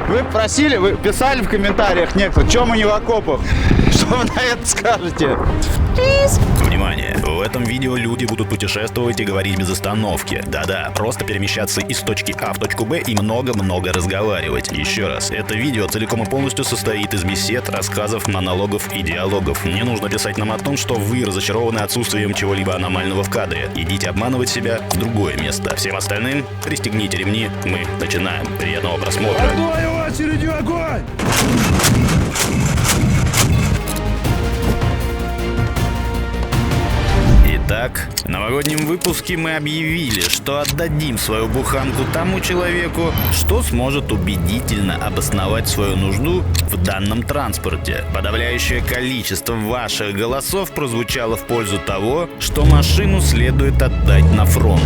Вы просили, вы писали в комментариях некоторые, что мы не в окопах. Что вы на это скажете? Внимание! В этом видео люди будут путешествовать и говорить без остановки. Да-да, просто перемещаться из точки А в точку Б и много-много разговаривать. Еще раз, это видео целиком и полностью состоит из бесед, рассказов, монологов и диалогов. Не нужно писать нам о том, что вы разочарованы отсутствием чего-либо аномального в кадре. Идите обманывать себя в другое место. Всем остальным пристегните ремни, мы начинаем. Приятного просмотра. Огонь, очередью огонь! Итак, в новогоднем выпуске мы объявили, что отдадим свою буханку тому человеку, что сможет убедительно обосновать свою нужду в данном транспорте. Подавляющее количество ваших голосов прозвучало в пользу того, что машину следует отдать на фронт.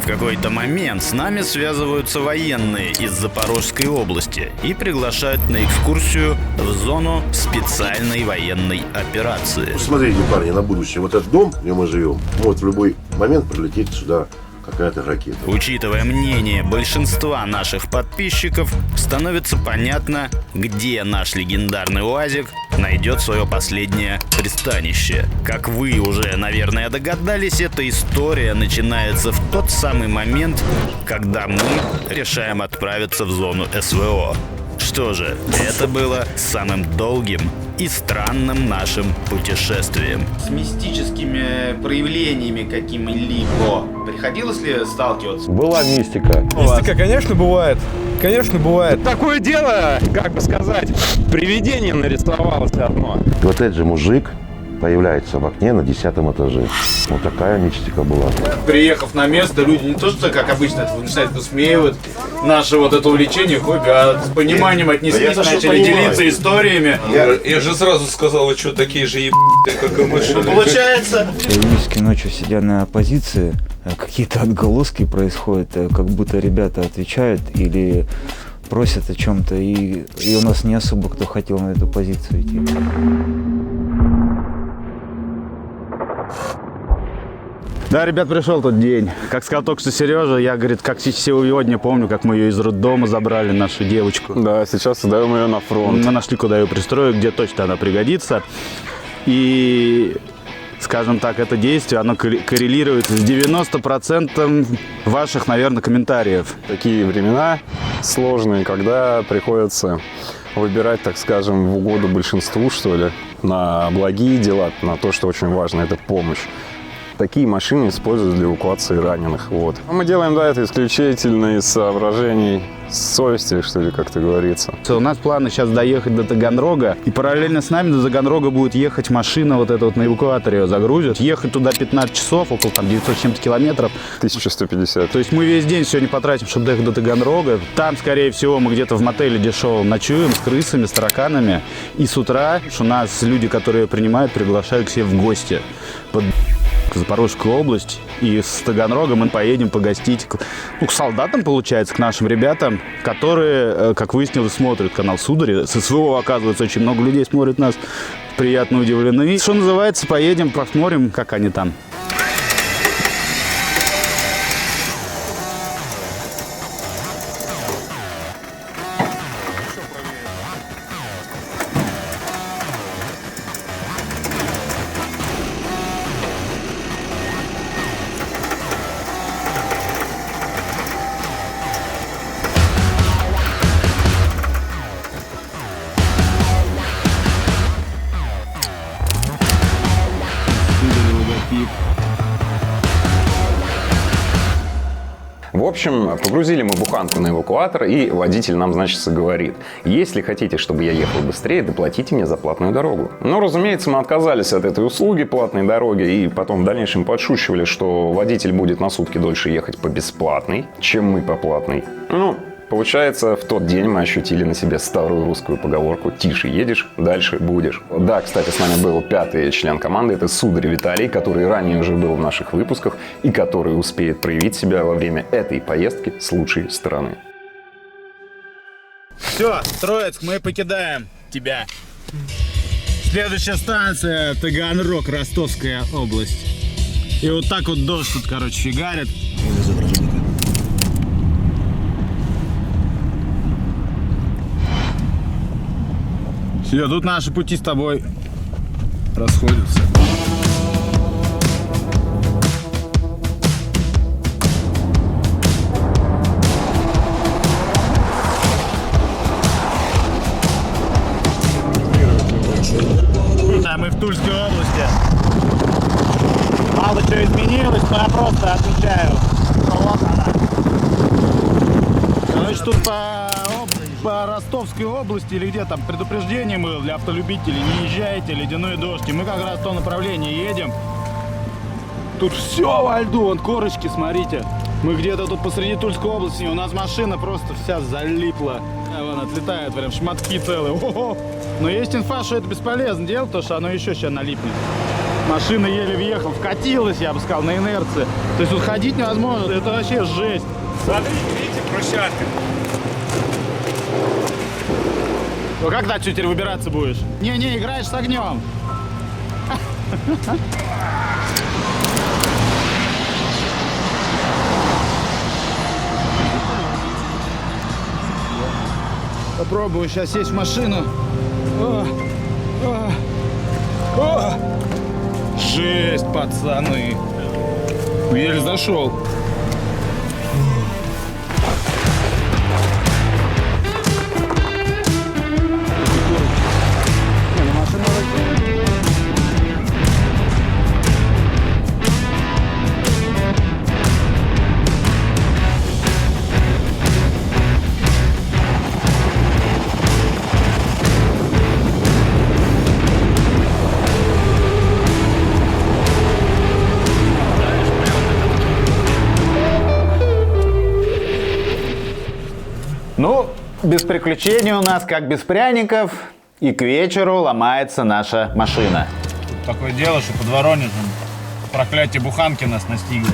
В какой-то момент с нами связываются военные из Запорожской области и приглашают на экскурсию в зону специальной военной операции. Смотрите, парни, на будущее. Вот этот дом, где мы живем, может в любой момент прилететь сюда какая-то ракета. Учитывая мнение большинства наших подписчиков, становится понятно, где наш легендарный УАЗик найдет свое последнее пристанище. Как вы уже, наверное, догадались, эта история начинается в тот самый момент, когда мы решаем отправиться в зону СВО. Что же, это было самым долгим и странным нашим путешествием. С мистическими проявлениями какими-либо приходилось ли сталкиваться? Была мистика. Мистика, конечно, бывает. Конечно, бывает. Такое дело, как бы сказать, привидение нарисовалось одно. Вот этот же мужик появляется в окне на 10-м этаже. Вот такая мистика была. Приехав на место, люди не то, что как обычно это начинают высмеивать наше вот это увлечение, хобби, а с пониманием отнеслись, начали делиться историями. Я же сразу сказал, вы что, такие же ебаные, как и мы, что ли? Получается, Периодически ночью, сидя на позиции, какие-то отголоски происходят, как будто ребята отвечают или просят о чем-то, и у нас не особо кто хотел на эту позицию идти. да, ребят, пришел тот день. Как сказал только что Сережа, я, говорит, как сегодня помню, как мы ее из роддома забрали, нашу девочку. Да, сейчас отдаем ее на фронт. Мы нашли, куда ее пристроить, где точно она пригодится. И, скажем так, это действие, оно коррелирует с 90% ваших, наверное, комментариев. Такие времена сложные, когда приходится выбирать, так скажем, в угоду большинству, что ли, на благие дела, на то, что очень важно, это помощь. Такие машины используют для эвакуации раненых. Вот. Мы делаем, да, это исключительно из соображений совести, что ли, как-то говорится. У нас планы сейчас доехать до Таганрога, и параллельно с нами до Таганрога будет ехать машина, вот эта вот на эвакуаторе ее загрузят. Ехать туда 15 часов, около там 900 с чем-то километров. 1150. То есть мы весь день сегодня потратим, чтобы доехать до Таганрога. Там, скорее всего, мы где-то в мотеле дешевом ночуем с крысами, с тараканами. И с утра у нас люди, которые принимают, приглашают к себе в гости. Под Запорожскую область, и с Таганрога мы поедем погостить к солдатам, получается, к нашим ребятам, которые, как выяснилось, смотрят канал Судари. С СВО, оказывается, очень много людей смотрят нас, приятно удивлены. Что называется, поедем, посмотрим, как они там. В общем, погрузили мы буханку на эвакуатор, и водитель нам, значит, говорит: если хотите, чтобы я ехал быстрее, доплатите мне за платную дорогу. Но, разумеется, мы отказались от этой услуги платной дороги, и потом в дальнейшем подшучивали, что водитель будет на сутки дольше ехать по бесплатной, чем мы по платной. Ну, получается, в тот день мы ощутили на себе старую русскую поговорку: тише едешь, дальше будешь. Да, кстати, с нами был 5-й член команды, это Сударь Виталий, который ранее уже был в наших выпусках и который успеет проявить себя во время этой поездки с лучшей стороны. Все, Троицк, мы покидаем тебя. Следующая станция Таганрог, Ростовская область. И вот так вот дождь тут, короче, фигарит. Все, тут наши пути с тобой расходятся. Да, мы в Тульской области. Мало что изменилось, но я просто отвечаю. Вот она. Короче, тут по Ростовской области или где там предупреждение было для автолюбителей: не езжайте, ледяной дождь. И мы как раз в том направлении едем. Тут все во льду, вон корочки, смотрите. Мы где-то тут посреди Тульской области, у нас машина просто вся залипла. Вон отлетает прям шматки целые. О-хо. Но есть инфа, что это бесполезно делать, потому что оно еще сейчас налипнет. Машина еле въехала, вкатилась, я бы сказал, на инерции. То есть тут ходить невозможно, это вообще жесть. Смотрите, видите, брусчатка. Ну как ты отсюда теперь выбираться будешь? Не, играешь с огнем. Попробую сейчас сесть в машину. Жесть, пацаны. Еле зашел. Ну, без приключений у нас, как без пряников, и к вечеру ломается наша машина. Такое дело, что под Воронежем проклятие буханки нас настигли.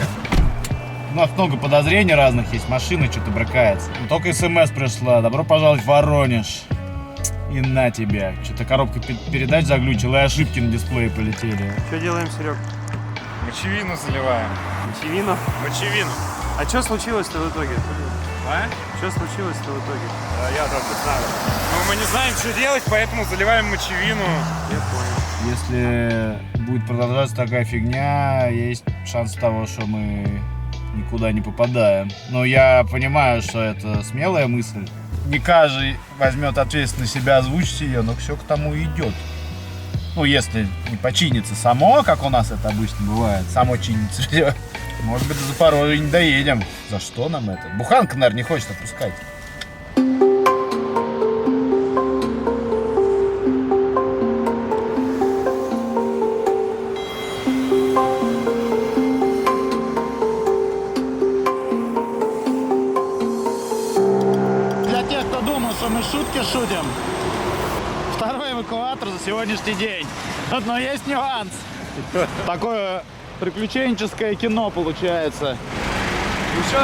У нас много подозрений разных есть, машина что-то брыкается. Только СМС пришла: добро пожаловать в Воронеж. И на тебя. Что-то коробка передач заглючила, и ошибки на дисплее полетели. Что делаем, Серег? Мочевину заливаем. Мочевину? Мочевину. А что случилось-то в итоге? А? Что случилось-то в итоге? Я только знаю. Ну, мы не знаем, что делать, поэтому заливаем мочевину. Я понял. Если будет продолжаться такая фигня, есть шанс того, что мы никуда не попадаем. Но я понимаю, что это смелая мысль. Не каждый возьмет ответственность на себя, озвучить ее, но все к тому идет. Ну, если не починится само, как у нас это обычно бывает, само чинится все. Может быть, до Запорожья не доедем. За что нам это? Буханка, наверное, не хочет отпускать. Для тех, кто думал, что мы шутки шутим, второй эвакуатор за сегодняшний день. Но есть нюанс. Такое приключенческое кино получается. Еще.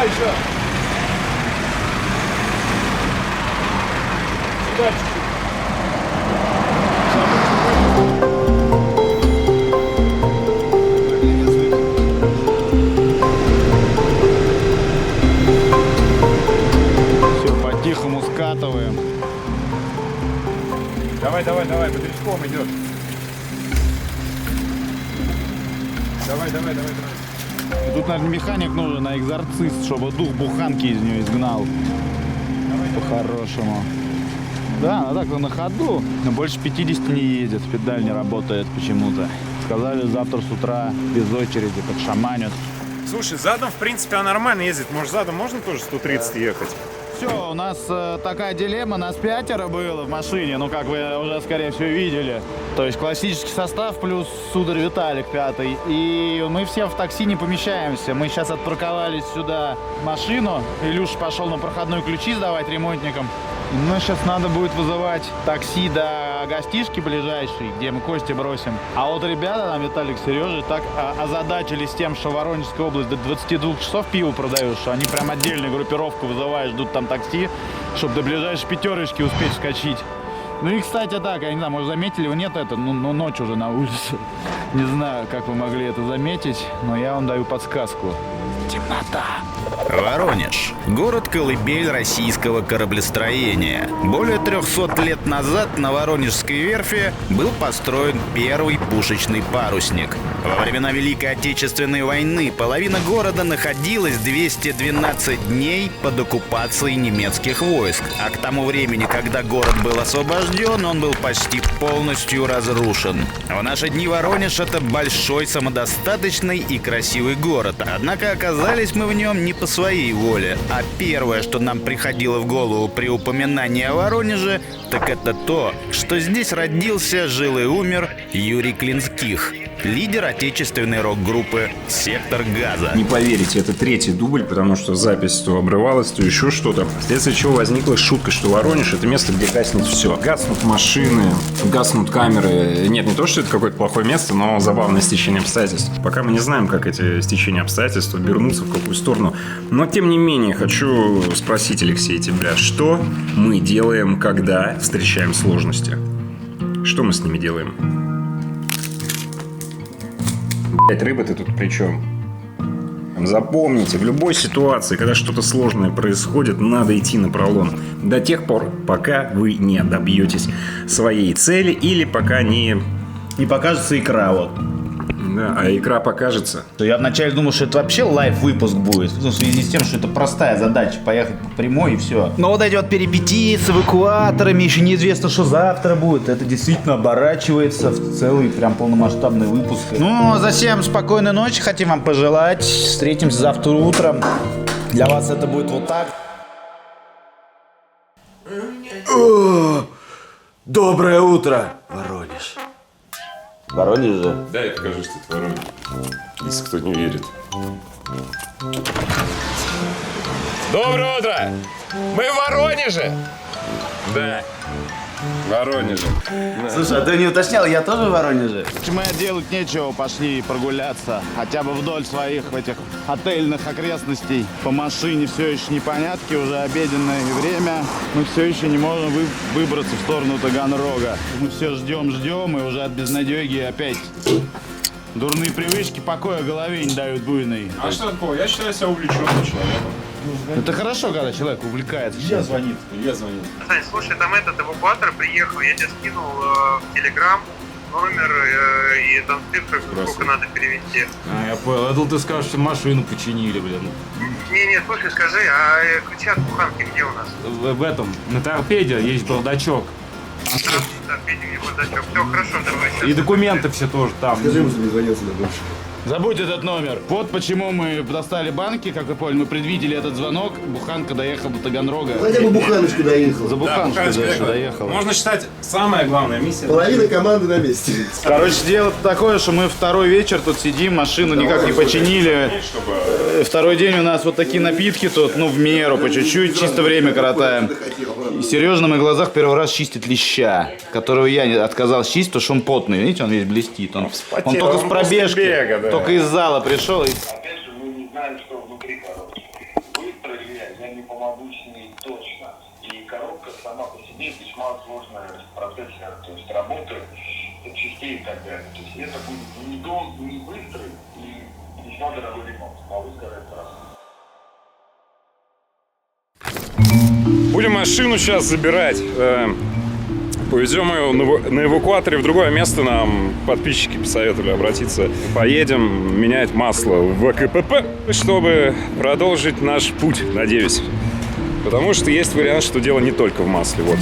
Сюда чуть-чуть. Все, по-тихому скатываем. Давай, бодрячком идет. Давай. И тут, наверное, механик нужен, а экзорцист, чтобы дух буханки из нее изгнал. По-хорошему. Да, она так на ходу, но больше 50 не едет, педаль не работает почему-то. Сказали, завтра с утра без очереди подшаманят. Слушай, задом, в принципе, она нормально ездит. Может, задом можно тоже 130 ехать? Все, у нас такая дилемма, нас 5 было в машине, ну, как вы уже, скорее всего, видели. То есть классический состав плюс сударь Виталик 5. И мы все в такси не помещаемся. Мы сейчас отпарковались сюда машину. Илюша пошел на проходной ключи сдавать ремонтникам. Ну, сейчас надо будет вызывать такси до гостишки ближайшей, где мы Кости бросим. А вот ребята, там Виталик, Сережа, так озадачились тем, что Воронежская область до 22 часов пиво продают, что они прям отдельную группировку вызывают, ждут там такси, чтобы до ближайшей пятерочки успеть вскочить. Ну и, кстати, так, я не знаю, может, заметили вы, нет, это, ну, ночь уже на улице. Не знаю, как вы могли это заметить, но я вам даю подсказку. Темнота. Воронеж – город-колыбель российского кораблестроения. Более 300 лет назад на Воронежской верфи был построен первый пушечный парусник. Во времена Великой Отечественной войны половина города находилась 212 дней под оккупацией немецких войск, а к тому времени, когда город был освобожден, он был почти полностью разрушен. В наши дни Воронеж – это большой, самодостаточный и красивый город. Однако оказались мы в нем не по своей воле. А первое, что нам приходило в голову при упоминании о Воронеже, так это то, что здесь родился, жил и умер Юрий Клинских, лидер отечественной рок-группы «Сектор газа». Не поверите, это третий дубль, потому что запись то обрывалась, то еще что-то. Вследствие чего возникла шутка, что Воронеж — это место, где гаснет все. Гаснут машины, гаснут камеры. Нет, не то, что это какое-то плохое место, но забавное стечение обстоятельств. Пока мы не знаем, как эти стечения обстоятельств обернутся, в какую сторону. Но, тем не менее, хочу спросить, Алексей, тебя, что мы делаем, когда встречаем сложности? Что мы с ними делаем? Блять, рыба-то тут при чем? Запомните, в любой ситуации, когда что-то сложное происходит, надо идти напролом. До тех пор, пока вы не добьетесь своей цели или пока не покажется икра вот. Да, а икра покажется. Я вначале думал, что это вообще лайв-выпуск будет, в связи с тем, что это простая задача — поехать по прямой и все. Но вот эти вот перипетии с эвакуаторами, еще неизвестно, что завтра будет, это действительно оборачивается в целый прям полномасштабный выпуск. Ну, за всем спокойной ночи хотим вам пожелать. Встретимся завтра утром. Для вас это будет вот так. Доброе утро, Воронеж. Воронеж же? Да, я покажу, что это Воронеж. Если кто не верит. Доброе утро! Мы в Воронеже! Да, в Воронеже. Слушай, а ты не уточнял, я тоже в Воронеже? Мы делать нечего, пошли прогуляться. Хотя бы вдоль своих этих отельных окрестностей. По машине все еще непонятки, уже обеденное время. Мы все еще не можем выбраться в сторону Таганрога. Мы все ждем, и уже от безнадеги опять дурные привычки покоя голове не дают буйной. А что такое? Я считаю себя увлеченным человеком. Это хорошо, когда человек увлекается. Илья звонит. Сань, слушай, там этот эвакуатор приехал, я тебе скинул в Телеграм номер и там цифры, сколько надо перевести. Я понял. Я думал, ты скажешь, что машину починили, блин. Не, слушай, скажи, а ключи от буханки где у нас? В этом, на торпеде есть бардачок. Все хорошо, давай. И документы все тоже там. Скажи ему, что не звонился на душ. Забудь этот номер. Вот почему мы достали банки, как вы поняли, мы предвидели этот звонок. Буханка доехала до Таганрога. Хотя бы буханочку доехал. За буханочку доехала. Можно считать, самая главная миссия. Половина команды на месте. Короче, дело такое, что мы второй вечер тут сидим, машину никак не починили. Второй день у нас вот такие напитки тут, ну, в меру, по чуть-чуть, чисто время коротаем. И Сережа на моих глазах первый раз чистит леща, которого я отказался чистить, потому что он потный. Видите, он весь блестит. Он только с пробежки, только из зала пришел. Опять же, мы не знаем, что внутри коробки. Быстро ли я не помогу с ней точно. И коробка сама по себе весьма сложная в процессе, то есть работы, частей и так далее. То есть это будет не быстрый и весьма дорогой ремонт. Могу сказать сразу. Будем машину сейчас забирать. Повезем ее на эвакуаторе в другое место. Нам подписчики посоветовали обратиться. Поедем менять масло в КПП, чтобы продолжить наш путь, надеюсь. Потому что есть вариант, что дело не только в масле. Вот.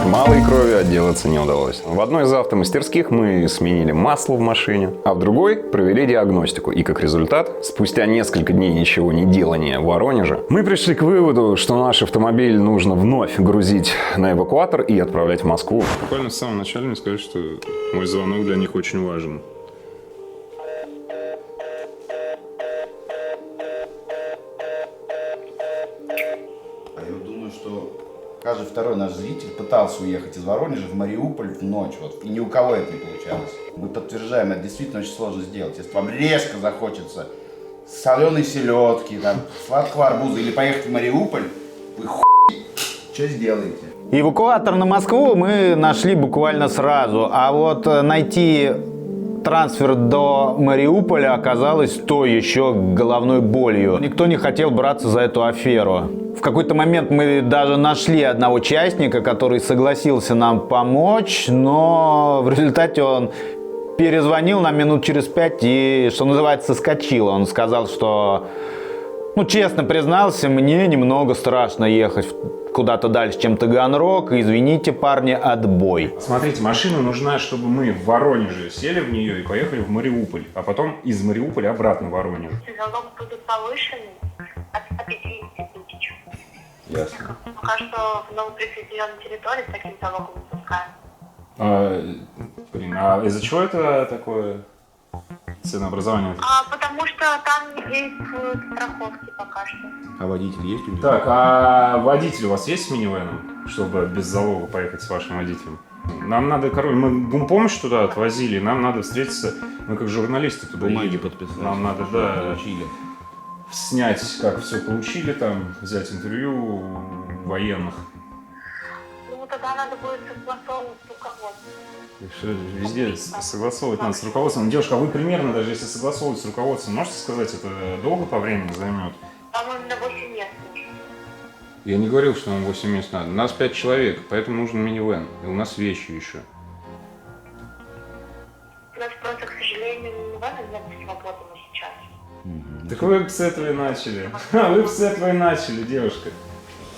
Малой кровью отделаться не удалось. В одной из автомастерских мы сменили масло в машине, а в другой провели диагностику. И как результат, спустя несколько дней ничего не делания в Воронеже, мы пришли к выводу, что наш автомобиль нужно вновь грузить на эвакуатор и отправлять в Москву. Буквально в самом начале мне сказали, что мой звонок для них очень важен. Каждый второй наш зритель пытался уехать из Воронежа в Мариуполь в ночь, вот, и ни у кого это не получалось. Мы подтверждаем, это действительно очень сложно сделать. Если вам резко захочется соленой селедки, там, сладкого арбуза или поехать в Мариуполь, вы что сделаете? Эвакуатор на Москву мы нашли буквально сразу, а вот найти трансфер до Мариуполя оказалось той еще головной болью. Никто не хотел браться за эту аферу. В какой-то момент мы даже нашли одного участника, который согласился нам помочь, но в результате он перезвонил нам минут через 5 и, что называется, соскочил. Он сказал, что, честно признался, мне немного страшно ехать куда-то дальше, чем Таганрог. Извините, парни, отбой. Смотрите, машина нужна, чтобы мы в Воронеже сели в нее и поехали в Мариуполь, а потом из Мариуполя обратно в Воронеж. Залог будет повышен от 150 тысяч. Ясно. Пока что в новоприсоединенной территории с таким залогом не пускаем. А из-за чего это такое ценообразование? Потому что там не действуют страховки пока что. А водитель есть у него? Так, а водитель у вас есть с минивэном, чтобы без залога поехать с вашим водителем? Нам надо, мы гумпомощь туда отвозили, нам надо встретиться, мы как журналисты туда бумаги едем. подписать. Нам надо, снять, как все получили там, взять интервью военных. Тогда надо будет согласовывать с руководством. Что, везде согласовывать надо с руководством. Девушка, а вы примерно, даже если согласовывать с руководством, можете сказать, это долго по времени займет? По-моему, на 8 мест нужно. Я не говорил, что нам 8 мест надо. У нас 5 человек, поэтому нужен минивэн. И у нас вещи еще. У нас просто, к сожалению, минивэна нет свободного сейчас. Так вы бы с этого и начали. Вы бы с этого и начали, девушка.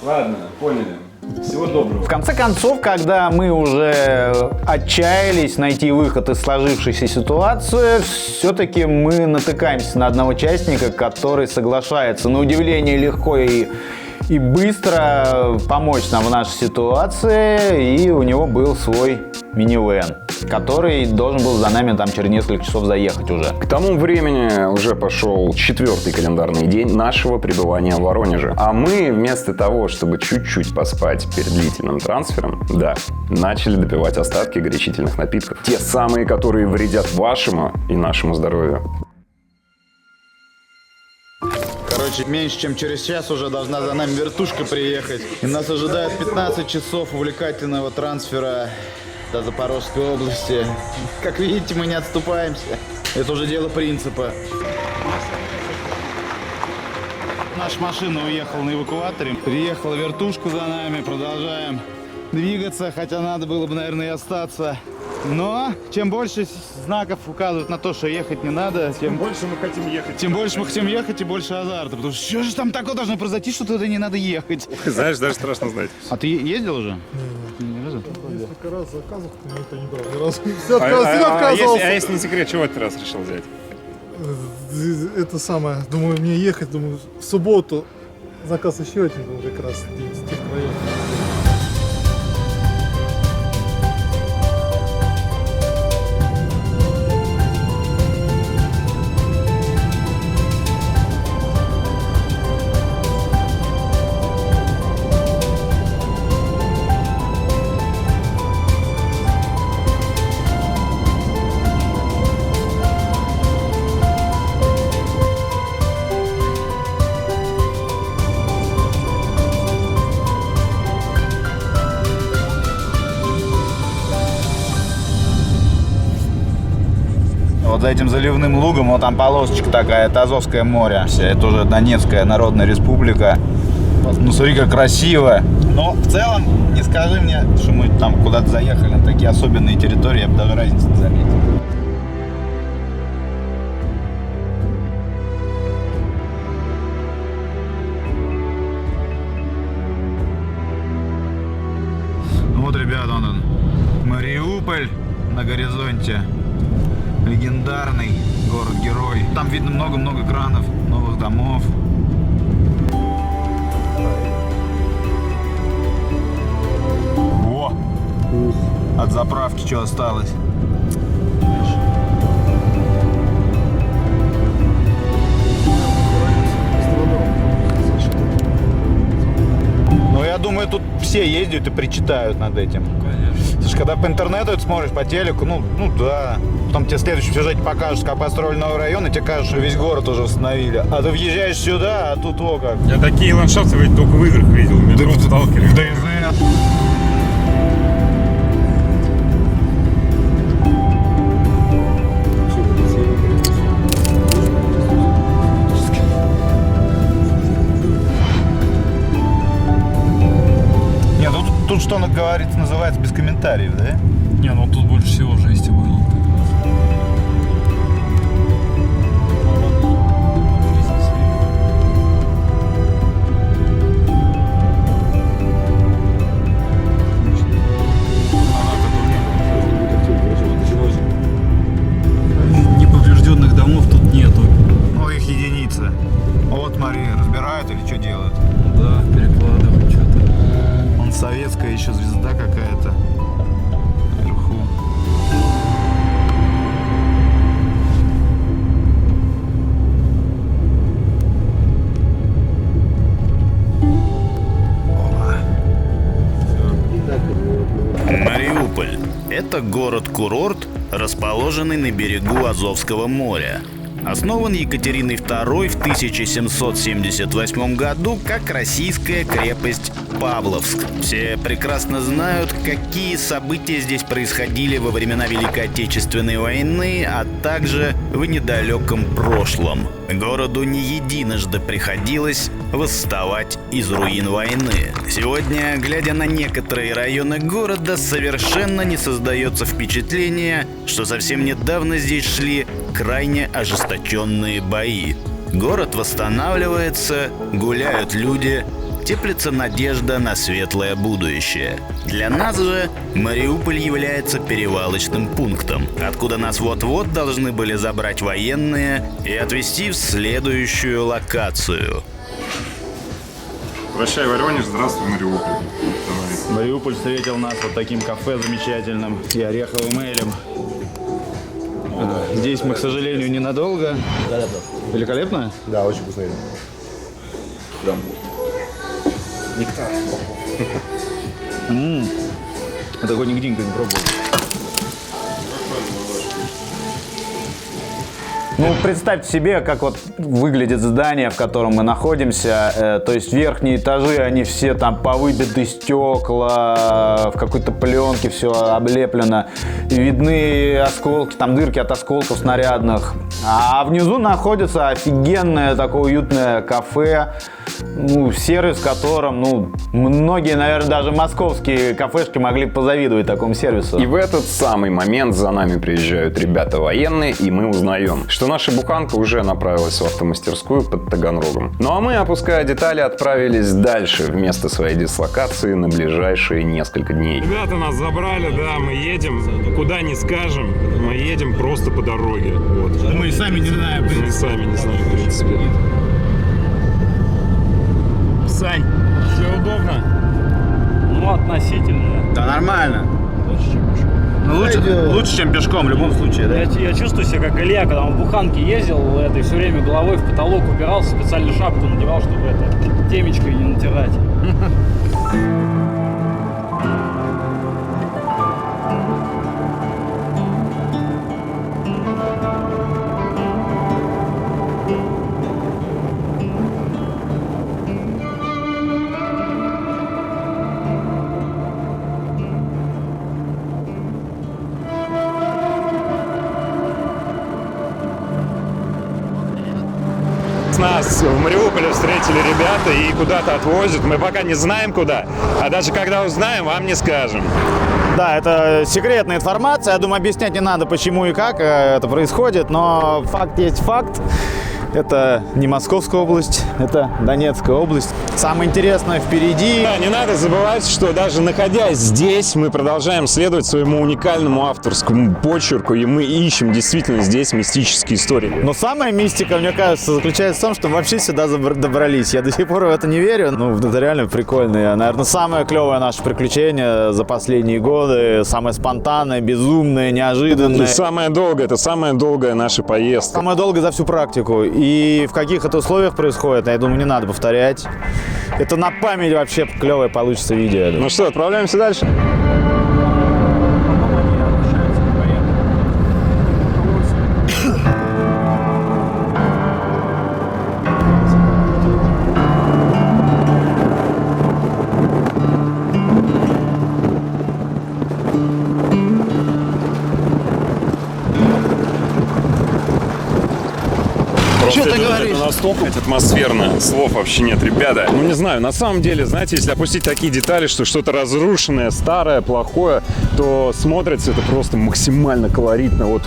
Ладно, поняли. Всего доброго. В конце концов, когда мы уже отчаялись найти выход из сложившейся ситуации, все-таки мы натыкаемся на одного участника, который соглашается, на удивление, легко и быстро помочь нам в нашей ситуации, и у него был свой минивэн, который должен был за нами там через несколько часов заехать уже. К тому времени уже пошел 4-й календарный день нашего пребывания в Воронеже. А мы вместо того, чтобы чуть-чуть поспать перед длительным трансфером, начали допивать остатки горячительных напитков. Те самые, которые вредят вашему и нашему здоровью. Короче, меньше чем через час уже должна за нами вертушка приехать. И нас ожидает 15 часов увлекательного трансфера до Запорожской области. Как видите, мы не отступаемся. Это уже дело принципа. Наша машина уехала на эвакуаторе. Приехала вертушка за нами. Продолжаем двигаться, хотя надо было бы, наверное, и остаться. Но чем больше знаков указывают на то, что ехать не надо, тем больше мы хотим ехать. Тем больше мы хотим ехать и больше азарта. Потому что что же там такое должно произойти, что туда не надо ехать? Знаешь, даже страшно знать. А ты ездил уже? Несколько раз заказов, но это не брал. Ни разу. Все отказывался. А если не секрет, чего ты раз решил взять? Это самое. Думаю, мне ехать. Думаю, в субботу заказ еще один был как раз в тех районах. Вот за этим заливным лугом, вот там полосочка такая, это Азовское море. Это уже Донецкая Народная Республика. Ну смотри, как красиво. Но в целом, не скажи мне, что мы там куда-то заехали на такие особенные территории, я бы даже разницы не заметил. Ну вот, ребята, он Мариуполь на горизонте. Легендарный город-герой. Там видно много-много кранов, новых домов. О! От заправки что осталось? Ну, я думаю, тут все ездят и причитают над этим. Конечно. Слушай, когда по интернету это смотришь, по телеку, ну да. Потом тебе в следующем сюжете покажут, как построили новый район, и тебе кажется, что весь город уже восстановили. А ты въезжаешь сюда, а тут о как. Я такие ландшафты ведь только в играх видел, в метро, в Сталкере. В ДНЗ. что, говорится, называется, без комментариев, да? Не, ну тут больше всего жести было. Неповрежденных домов тут нету. Ну, их единицы. Вот, смотри, разбирают или что делают? Да, перекладывают что-то. Вон советская еще звезда какая-то наверху. Мариуполь – это город-курорт, расположенный на берегу Азовского моря. Основан Екатериной II в 1778 году как российская крепость Павловск. Все прекрасно знают, какие события здесь происходили во времена Великой Отечественной войны, а также в недалеком прошлом. Городу не единожды приходилось восставать из руин войны. Сегодня, глядя на некоторые районы города, совершенно не создается впечатление, что совсем недавно здесь шли крайне ожесточенные бои. Город восстанавливается, гуляют люди, теплится надежда на светлое будущее. Для нас же Мариуполь является перевалочным пунктом, откуда нас вот-вот должны были забрать военные и отвезти в следующую локацию. Прощай, Воронеж, здравствуй, Мариуполь. Мариуполь встретил нас вот таким кафе замечательным и ореховым элем. Здесь мы, к сожалению, ненадолго. Великолепно. Великолепно? Да, очень вкусно. Да. Нектар. Такой нигде не пробовал. Ну, представьте себе, как вот выглядит здание, в котором мы находимся. То есть верхние этажи, они все там повыбиты, стекла, в какой-то пленке все облеплено. Видны осколки, там дырки от осколков снарядных. А внизу находится офигенное такое уютное кафе, ну, сервис, которым, ну, многие, наверное, даже московские кафешки могли позавидовать такому сервису. И в этот самый момент за нами приезжают ребята военные, и мы узнаем, что наша буханка уже направилась в автомастерскую под Таганрогом. Ну а мы, опуская детали, отправились дальше в место своей дислокации на ближайшие несколько дней. Ребята нас забрали, да, мы едем, куда не скажем, мы едем просто по дороге. Вот. Мы и сами не знаем. Мы сами не знаем, в принципе. Сань, все удобно? Ну, относительно. Да нормально. Лучше, чем пешком. Ну, лучше, чем пешком в любом случае, да? Я чувствую себя как Илья, когда он в буханке ездил, и все время головой в потолок упирался, специально шапку надевал, чтобы темечкой не натирать. Нас в Мариуполе встретили ребята и куда-то отвозят. Мы пока не знаем куда, а даже когда узнаем, вам не скажем. Да, это секретная информация. Я думаю, объяснять не надо, почему и как это происходит, но факт есть факт. Это не Московская область, это Донецкая область. Самое интересное впереди. Да, не надо забывать, что даже находясь здесь, мы продолжаем следовать своему уникальному авторскому почерку, и мы ищем действительно здесь мистические истории. Но самая мистика, мне кажется, заключается в том, что мы вообще сюда добрались. Я до сих пор в это не верю. Ну, это реально прикольно. Наверное, самое клевое наше приключение за последние годы. Самое спонтанное, безумное, неожиданное. И самое долгое, это самая долгая наша поездка. Самое долгое за всю практику. И в каких это условиях происходит, я думаю, не надо повторять. Это на память вообще клевое получится видео. Ну что, отправляемся дальше? Что ты говоришь? настолько атмосферно, слов вообще нет, ребята. Ну не знаю, на самом деле, знаете, если опустить такие детали, что что-то разрушенное, старое, плохое, то смотрится это просто максимально колоритно. Вот.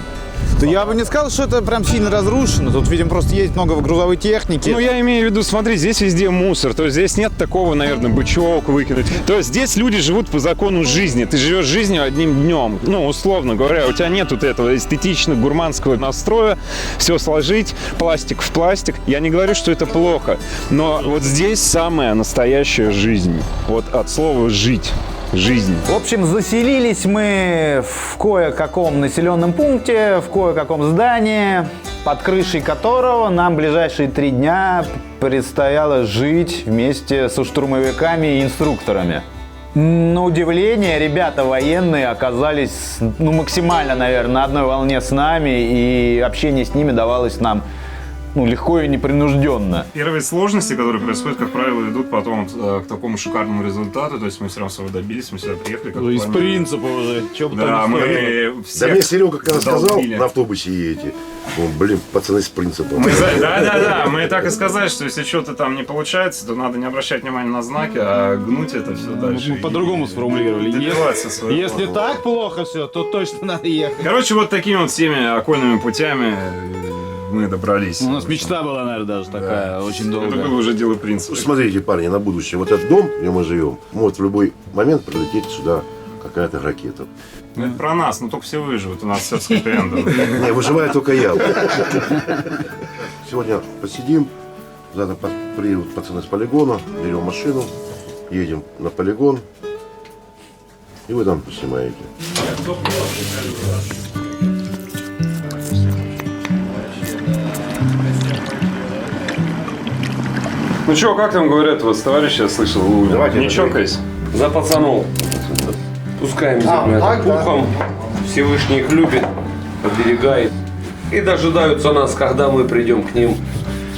Да я бы не сказал, что это прям сильно разрушено. Тут, видимо, просто есть много грузовой техники. Ну, я имею в виду, смотри, здесь везде мусор. То есть здесь нет такого, наверное, бычок выкинуть. То есть здесь люди живут по закону жизни. Ты живешь жизнью одним днем. Ну, условно говоря, у тебя нет вот этого эстетично-гурманского настроя. Все сложить, пластик в пластик. Я не говорю, что это плохо. Но вот здесь самая настоящая жизнь. Вот от слова «жить». Жизнь. В общем, заселились мы в кое-каком населенном пункте, в кое-каком здании, под крышей которого нам ближайшие 3 дня предстояло жить вместе со штурмовиками и инструкторами. На удивление, ребята военные оказались максимально, наверное, на одной волне с нами, и общение с ними давалось нам легко и непринужденно. Первые сложности, которые происходят, как правило, идут потом к такому шикарному результату. То есть мы все равно своего добились, мы сюда приехали. Как из принципа уже. Да, мне Серега когда сказал, на автобусе едете, блин, пацаны с принципом. Да, мы так и сказали, что если что-то там не получается, то надо не обращать внимания на знаки, а гнуть это все дальше. Мы по-другому сформулировали. Если так плохо все, то точно надо ехать. Короче, вот такими вот всеми окольными путями мы добрались. У нас мечта была, наверное, даже такая, очень долгая. Это было уже дело принципа. Смотрите, парни, на будущее. Вот этот дом, где мы живем, может в любой момент прилететь сюда какая-то ракета. Это про нас, но только все выживут. У нас все с хэппи-эндом. Не, выживаю только я. Сегодня посидим, завтра приедут пацаны с полигона, берем машину, едем на полигон, и вы там поснимаете. Ну что, как там говорят, вот товарищ, я слышал, вы умер. Не чокаясь? За пацанов. Пускаем землю пухом. Всевышний их любит, оберегает. И дожидаются нас, когда мы придем к ним.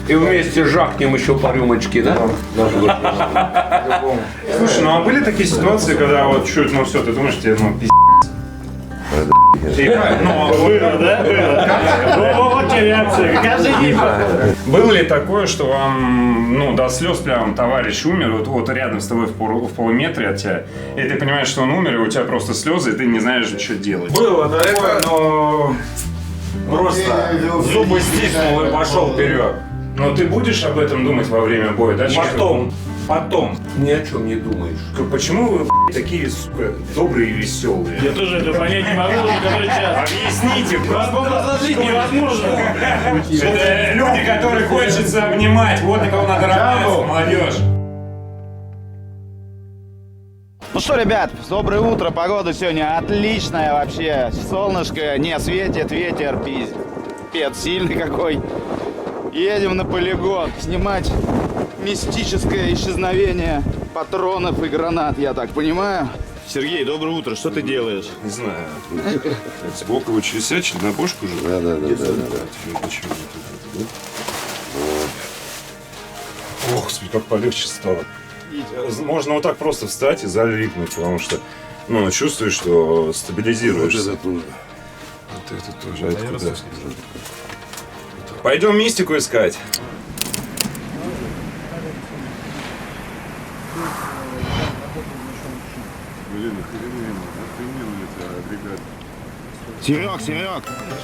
И вместе жахнем еще по рюмочке, да? Слушай, ну а были такие ситуации, когда вот чуть, ну все, ты думаешь, тебе, пиздец? Было ли такое, что вам, до слез прям товарищ умер, вот рядом с тобой в полуметре от тебя, и ты понимаешь, что он умер, и у тебя просто слезы, и ты не знаешь, что делать? Было такое, но просто зубы стиснул и пошел вперед. Но ты будешь об этом думать во время боя, да? Потом. Ни о чем не думаешь. Почему вы, такие, сука, добрые и веселые? Я тоже это понять не могу, который час. Объясните, разложить невозможно. Это люди, которые хочется обнимать. Вот на кого надо равняться, молодежь. Ну что, ребят, доброе утро. Погода сегодня отличная вообще. Солнышко не светит, ветер пиздец сильный какой. Едем на полигон снимать мистическое исчезновение патронов и гранат, я так понимаю. Сергей, доброе утро. Что ты делаешь? Не знаю. Сбоку вот через себя, чернобошку уже? Да. Ох, как полегче стало. Можно вот так просто встать и залипнуть, потому что, чувствуешь, что стабилизируешься. Вот это тоже. Вот это тоже. Пойдем мистику искать. Серег,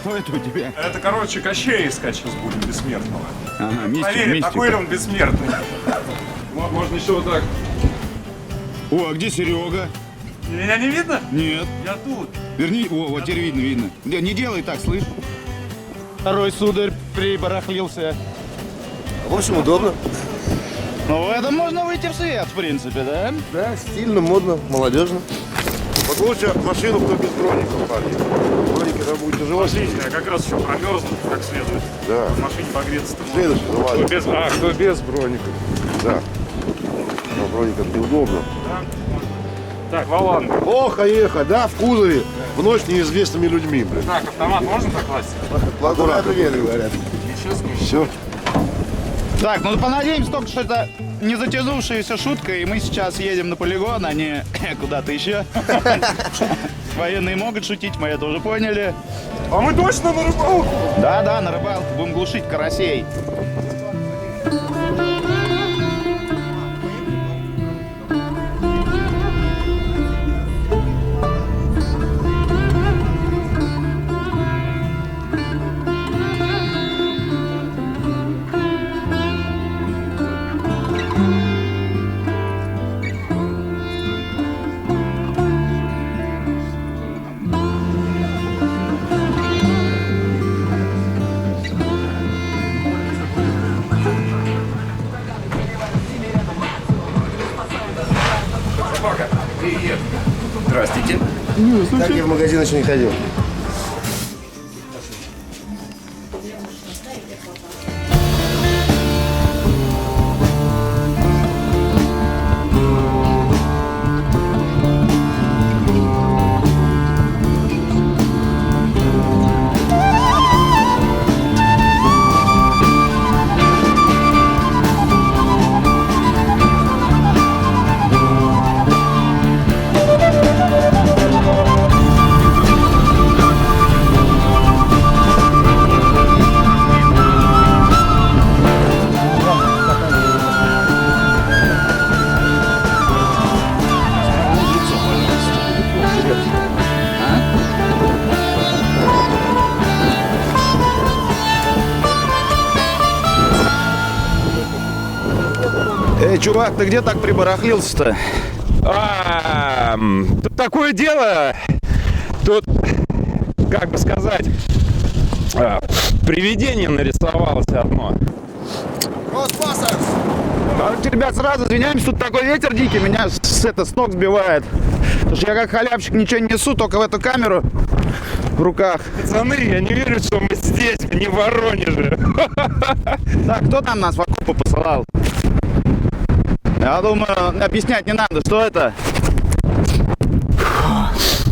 что это у тебя? Это, Кощея искать сейчас будем, бессмертного. Ага, Проверим, такой ли он бессмертный. Можно еще вот так. О, а где Серега? Меня не видно? Нет. Я тут. Верни, вот теперь видно. Не делай так, слышь. Второй сударь прибарахлился. В общем, удобно. Ну, в этом можно выйти в свет, в принципе, да? Да, стильно, модно, молодежно. Вот лучше машину, кто без броников, парни. Броники там будет тяжело. Смотрите, я как раз еще промерзну как следует. Да. В машине погреться-то можно. Следующий, ну ладно. Кто без броников. Да. Но броников неудобно. Да. Так, Валан. Плохо ехать, да, в кузове, в ночь неизвестными людьми, блин. Так, автомат можно покласть? Аккуратно, говорят. Все. Так, понадеемся только, что это не затянувшаяся шутка, и мы сейчас едем на полигон, а не куда-то еще. Военные могут шутить, мы это уже поняли. А мы точно на рыбалку? Да, на рыбалку, будем глушить карасей. Так я в магазин еще не ходил. Эй, чувак, ты где так прибарахлился-то? Тут такое дело. Тут, как бы сказать, привидение нарисовалось одно. Ребят, сразу извиняемся, тут такой ветер дикий, меня с ног сбивает. Потому что я как халявщик ничего не несу, только в эту камеру в руках. Пацаны, я не верю, что мы здесь, не в Воронеже. Так, кто там нас в окопы посылал? Я думаю, объяснять не надо, что это?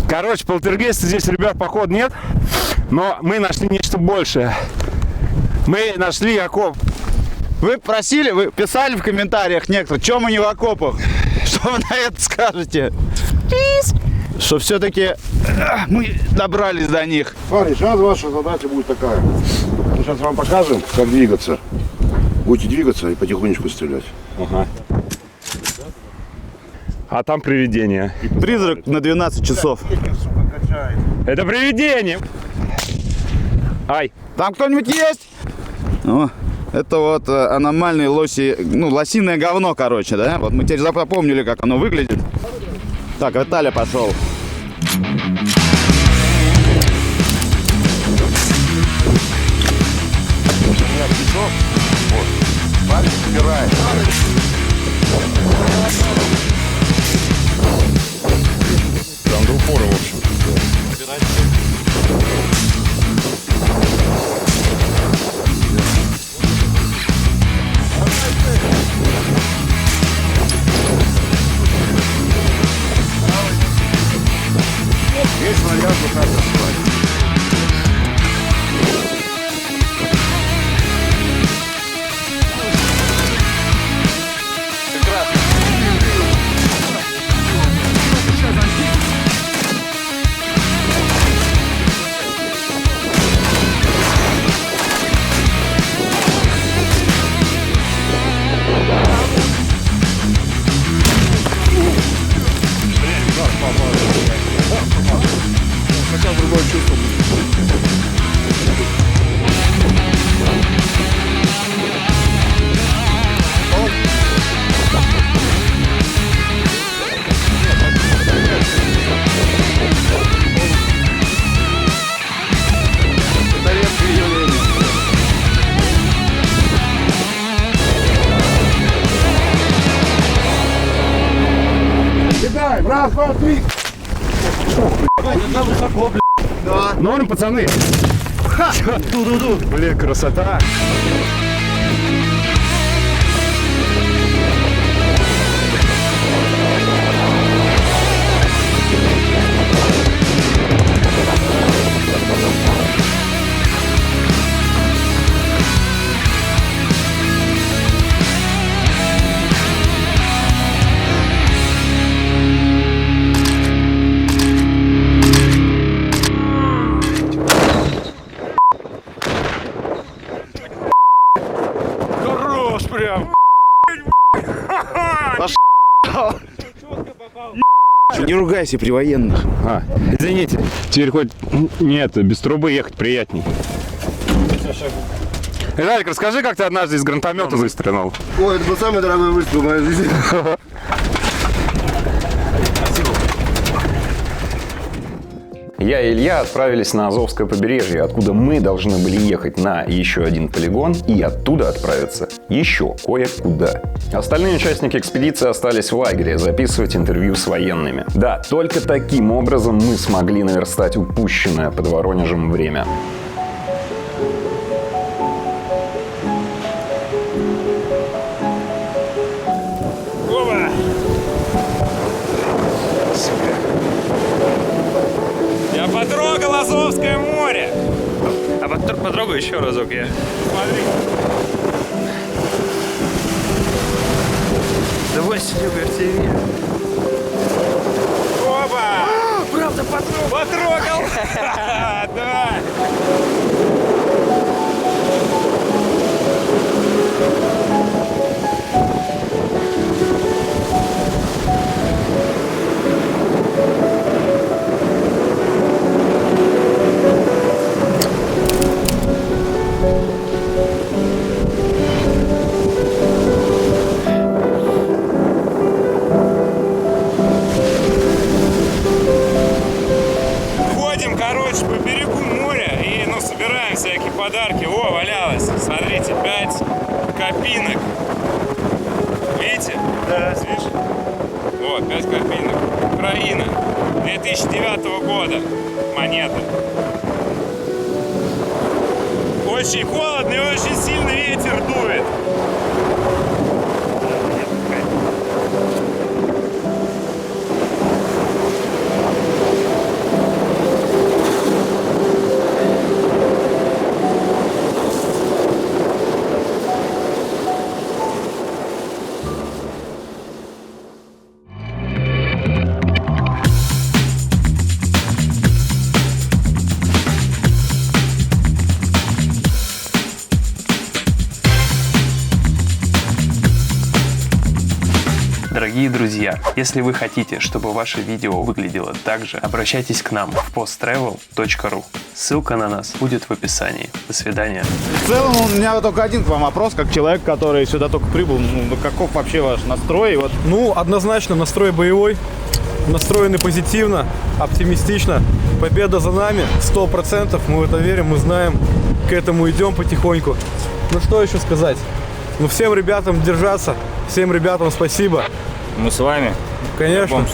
Короче, полтергейста здесь, ребят, походу нет. Но мы нашли нечто большее. Мы нашли окоп. Вы просили, вы писали в комментариях некоторые, что мы не в окопах. Что вы на это скажете? Что все-таки мы добрались до них. Парни, сейчас ваша задача будет такая. Мы сейчас вам покажем, как двигаться. Будете двигаться и потихонечку стрелять. Ага. А там привидение. Призрак на 12 часов. Это привидение! Ай! Там кто-нибудь есть? О, это вот аномальные лосиное говно, короче, да? Вот мы теперь запомнили, как оно выглядит. Так, Виталя пошел. Парень собирает. Там до упора, в общем. Есть вариант вот так рассылать. Хотя другое чувство. Это редкое явление. Кидай, раз, два, три. Норм, пацаны. Блин, красота. Хорош прям. Не ругайся при военных. Извините, теперь хоть нет, без трубы ехать приятней. Виталик, расскажи, как ты однажды из гранатомета выстрелил. Ой, это был самый дорогой выстрел в моей жизни. я и Илья отправились на Азовское побережье, откуда мы должны были ехать на еще один полигон и оттуда отправиться еще кое-куда. Остальные участники экспедиции остались в лагере записывать интервью с военными. Да, только таким образом мы смогли наверстать упущенное под Воронежем время. Я потрогал Азовское море. А потрогаю еще разок я. Смотри. Давай, Серега, тебе. Опа! Правда, потрогал. Да. Ходим, короче, по берегу моря и, собираем всякие подарки. О, валялось. Смотрите, 5 копинок. Видите? Да. Видишь? Вот, 5 копинок. Украина. 2009 года. Монеты. Очень холодно и очень сильный ветер дует. Дорогие друзья, если вы хотите, чтобы ваше видео выглядело так же, обращайтесь к нам в posttravel.ru. Ссылка на нас будет в описании. До свидания. В целом у меня только один к вам вопрос, как человек, который сюда только прибыл. Каков вообще ваш настрой? Однозначно настрой боевой, настроены позитивно, оптимистично. Победа за нами, 100%, мы в это верим, мы знаем, к этому идем потихоньку. Ну что еще сказать? Всем ребятам держаться, всем ребятам спасибо. Мы с вами. Конечно.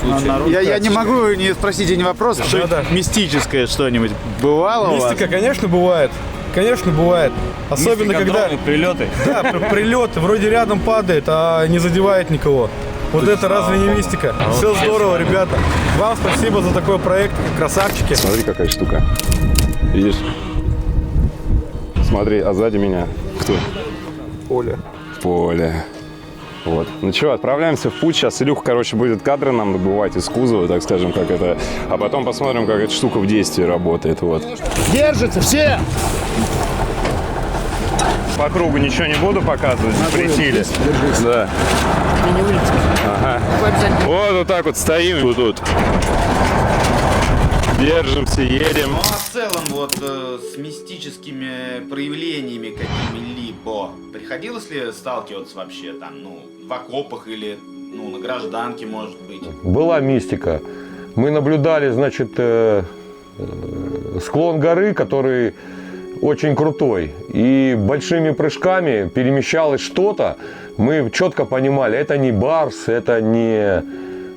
Я не могу не спросить один вопрос. Что-нибудь мистическое что-нибудь бывало у вас? Мистика, конечно, бывает. Конечно, бывает. Особенно, когда... прилеты. Да, прилеты. Вроде рядом падает, а не задевает никого. Вот это разве не мистика? Все здорово, ребята. Вам спасибо за такой проект. Красавчики. Смотри, какая штука. Видишь? Смотри, а сзади меня кто? Поле. Вот. Ну что, отправляемся в путь. Сейчас Илюха, будет кадры нам добывать из кузова, так скажем, как это. А потом посмотрим, как эта штука в действии работает. Вот. Держится все! По кругу ничего не буду показывать, запретили. Да. Ага. Вот так вот стоим тут. Держимся, едем. Ну а в целом с мистическими проявлениями какими-либо приходилось ли сталкиваться вообще там, в окопах или на гражданке, может быть? Была мистика. Мы наблюдали, склон горы, который очень крутой. И большими прыжками перемещалось что-то. Мы четко понимали, это не барс, это не...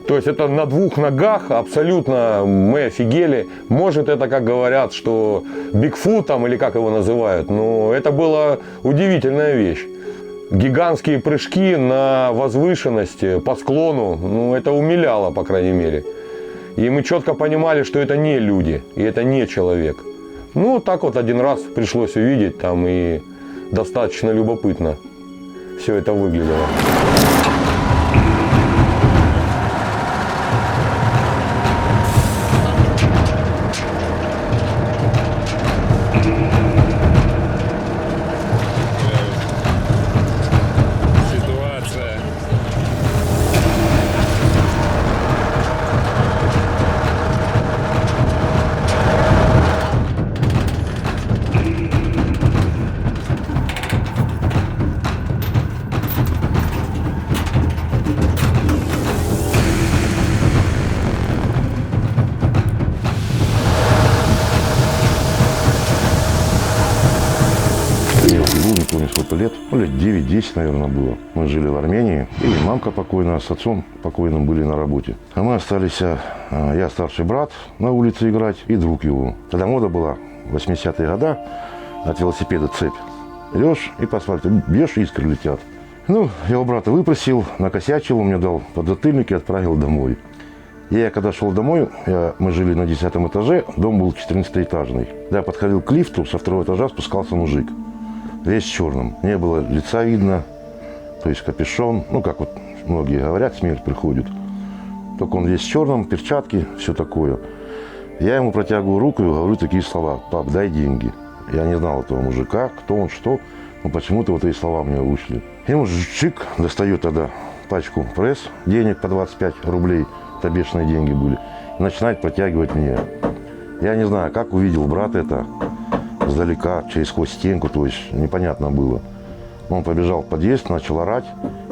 То есть это на двух ногах, абсолютно мы офигели. Может, это, как говорят, что Бигфут там, или как его называют, но это была удивительная вещь. Гигантские прыжки на возвышенности, по склону, это умиляло, по крайней мере. И мы четко понимали, что это не люди, и это не человек. Так вот один раз пришлось увидеть там, и достаточно любопытно все это выглядело. лет, ну, лет 9-10, наверное, было. Мы жили в Армении, и мамка покойная с отцом покойным были на работе. А мы остались, я старший брат, на улице играть, и друг его. Тогда мода была, 80-е годы, от велосипеда цепь. Идешь и по асфальту бьешь, искры летят. Ну, я у брата выпросил, накосячил, он мне дал подзатыльник и отправил домой. Я когда шел домой, мы жили на 10 этаже, дом был 14-этажный. Я подходил к лифту, со 2-го этажа спускался мужик. Весь в черном. Не было лица видно, то есть капюшон. Ну, как вот многие говорят, смерть приходит. Только он весь в черном, перчатки, все такое. Я ему протягиваю руку и говорю такие слова: «Пап, дай деньги». Я не знал этого мужика, кто он, что. Но почему-то вот эти слова мне вышли. И мужик достает тогда пачку пресс, денег по 25 рублей. Это бешеные деньги были. И начинает протягивать мне. Я не знаю, как увидел брат это сдалека, сквозь стенку, то есть непонятно было. Он побежал в подъезд, начал орать,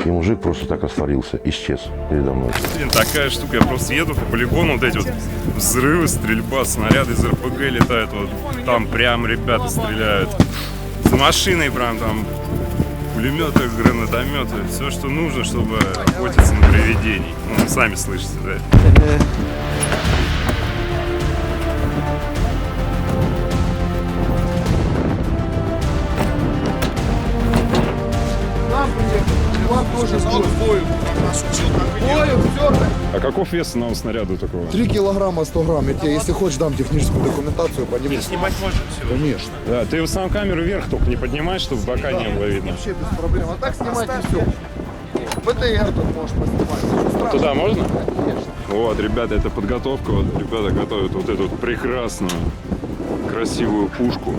и мужик просто так растворился, исчез передо мной. Такая штука, я просто еду по полигону, вот эти вот взрывы, стрельба, снаряды из РПГ летают, вот там прям ребята стреляют. За машиной прям там пулеметы, гранатометы, все, что нужно, чтобы охотиться на привидений. Ну, сами слышите, да? Нам приехали, вам тоже бою. Бою, все. А каков вес одного снаряда такого? 3 килограмма 100 грамм. Я тебе, если хочешь, дам техническую документацию по нему. Снимать можно все? Конечно. Да, ты в самом камеру вверх только не поднимай, чтобы бока не было видно. Вообще без проблем. А так снимайте все. БТР тут можешь поснимать. Туда можно? Конечно. Вот, ребята, это подготовка. Вот, ребята готовят вот эту прекрасную, красивую пушку,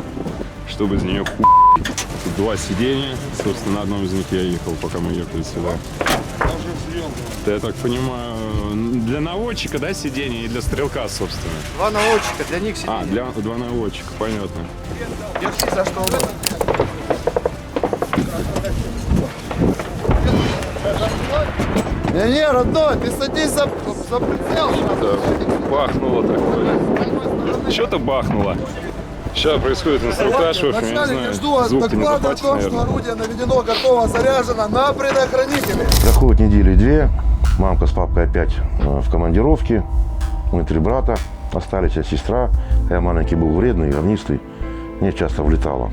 чтобы из нее Тут 2 сиденья. Собственно, на одном из них я ехал, пока мы ехали сюда. Да, я так понимаю, для наводчика, да, сиденье, и для стрелка, собственно? 2 наводчика, для них сиденье. А, 2 наводчика, понятно. Держи за что угодно. Не, родной, ты садись за прицел. Бахнуло такое. Что-то бахнуло. Сейчас происходит инструктаж, в общем, я не знаю, звук-то не захватит, что орудие наведено, готово, заряжено на предохранителе. Проходит недели 2, мамка с папкой опять в командировке. Мы 3 брата остались, а сестра, я маленький был вредный, говнистый, мне часто влетало.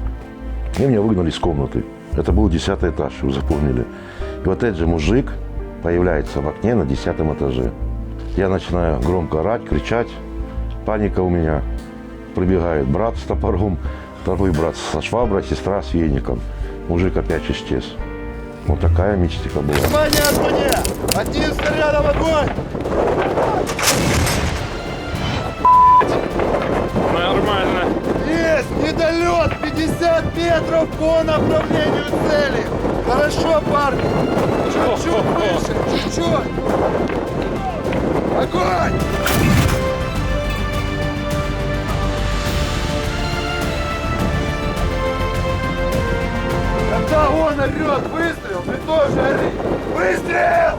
И меня выгнали из комнаты. Это был 10-й этаж, вы запомнили. И вот этот же мужик появляется в окне на 10-м этаже. Я начинаю громко орать, кричать, паника у меня. Прибегает брат с топором, второй брат со шваброй, сестра с веником. Мужик опять исчез. Вот такая мистика была. Внимание, огонь! Одним снарядом огонь! Нормально. Есть! Недолет! 50 метров по направлению цели! Хорошо, парни! Чуть-чуть выше! Чуть-чуть! Огонь! Когда он орет, выстрел, ты тоже ори! Выстрел!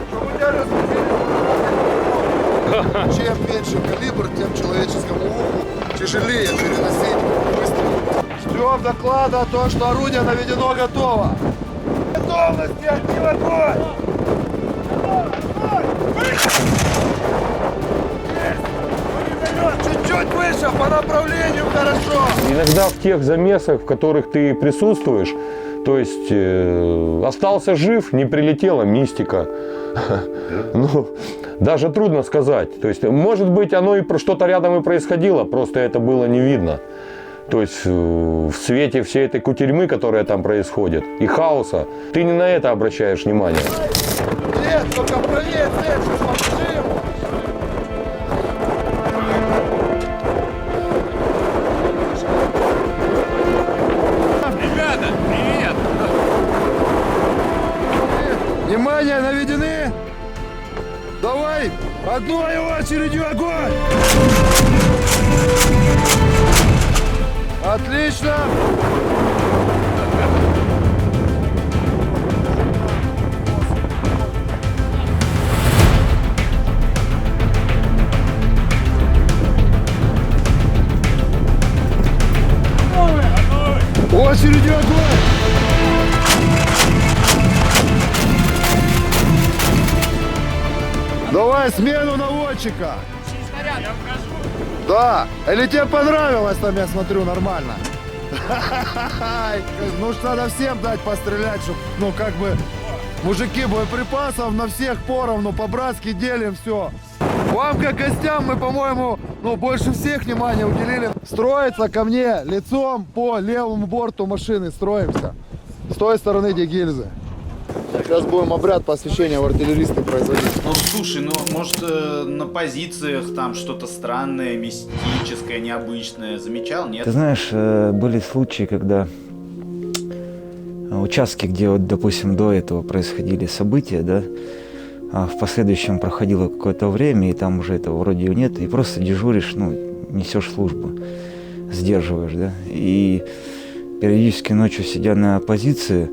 Чтобы у тебя разбили. Чем меньше калибр, тем человеческому уху тяжелее переносить выстрел. Ждем доклада о том, что орудие наведено готово. Готовности, огни в огонь! Чуть-чуть выше, по направлению хорошо. Иногда в тех замесах, в которых ты присутствуешь, то есть остался жив, не прилетела мистика. Ну, даже трудно сказать. То есть, может быть, оно и что-то рядом и происходило, просто это было не видно. То есть в свете всей этой кутерьмы, которая там происходит, и хаоса, ты не на это обращаешь внимание. Нет, только проверь, сейчас покажи ему. Ребята, привет! Внимание, наведены! Давай, одной очередью огонь! Отлично! Очередью огонь! Давай смену наводчика. Да. Или тебе понравилось там, я смотрю, нормально? Ну что, надо всем дать пострелять, чтобы, ну как бы, мужики, боеприпасов на всех поровну, по-братски делим все. Вам, как гостям, мы, по-моему, ну, больше всех внимания уделили. Строится ко мне лицом по левому борту машины, строимся. С той стороны, где гильзы. Сейчас будем обряд посвящения в артиллеристы производить. Ну, слушай, ну, может, на позициях там что-то странное, мистическое, необычное замечал, нет? Ты знаешь, были случаи, когда участки, где, вот, допустим, до этого происходили события, да, а в последующем проходило какое-то время, и там уже этого вроде нет, и просто дежуришь, ну, несешь службу, сдерживаешь, да, и периодически ночью, сидя на позиции,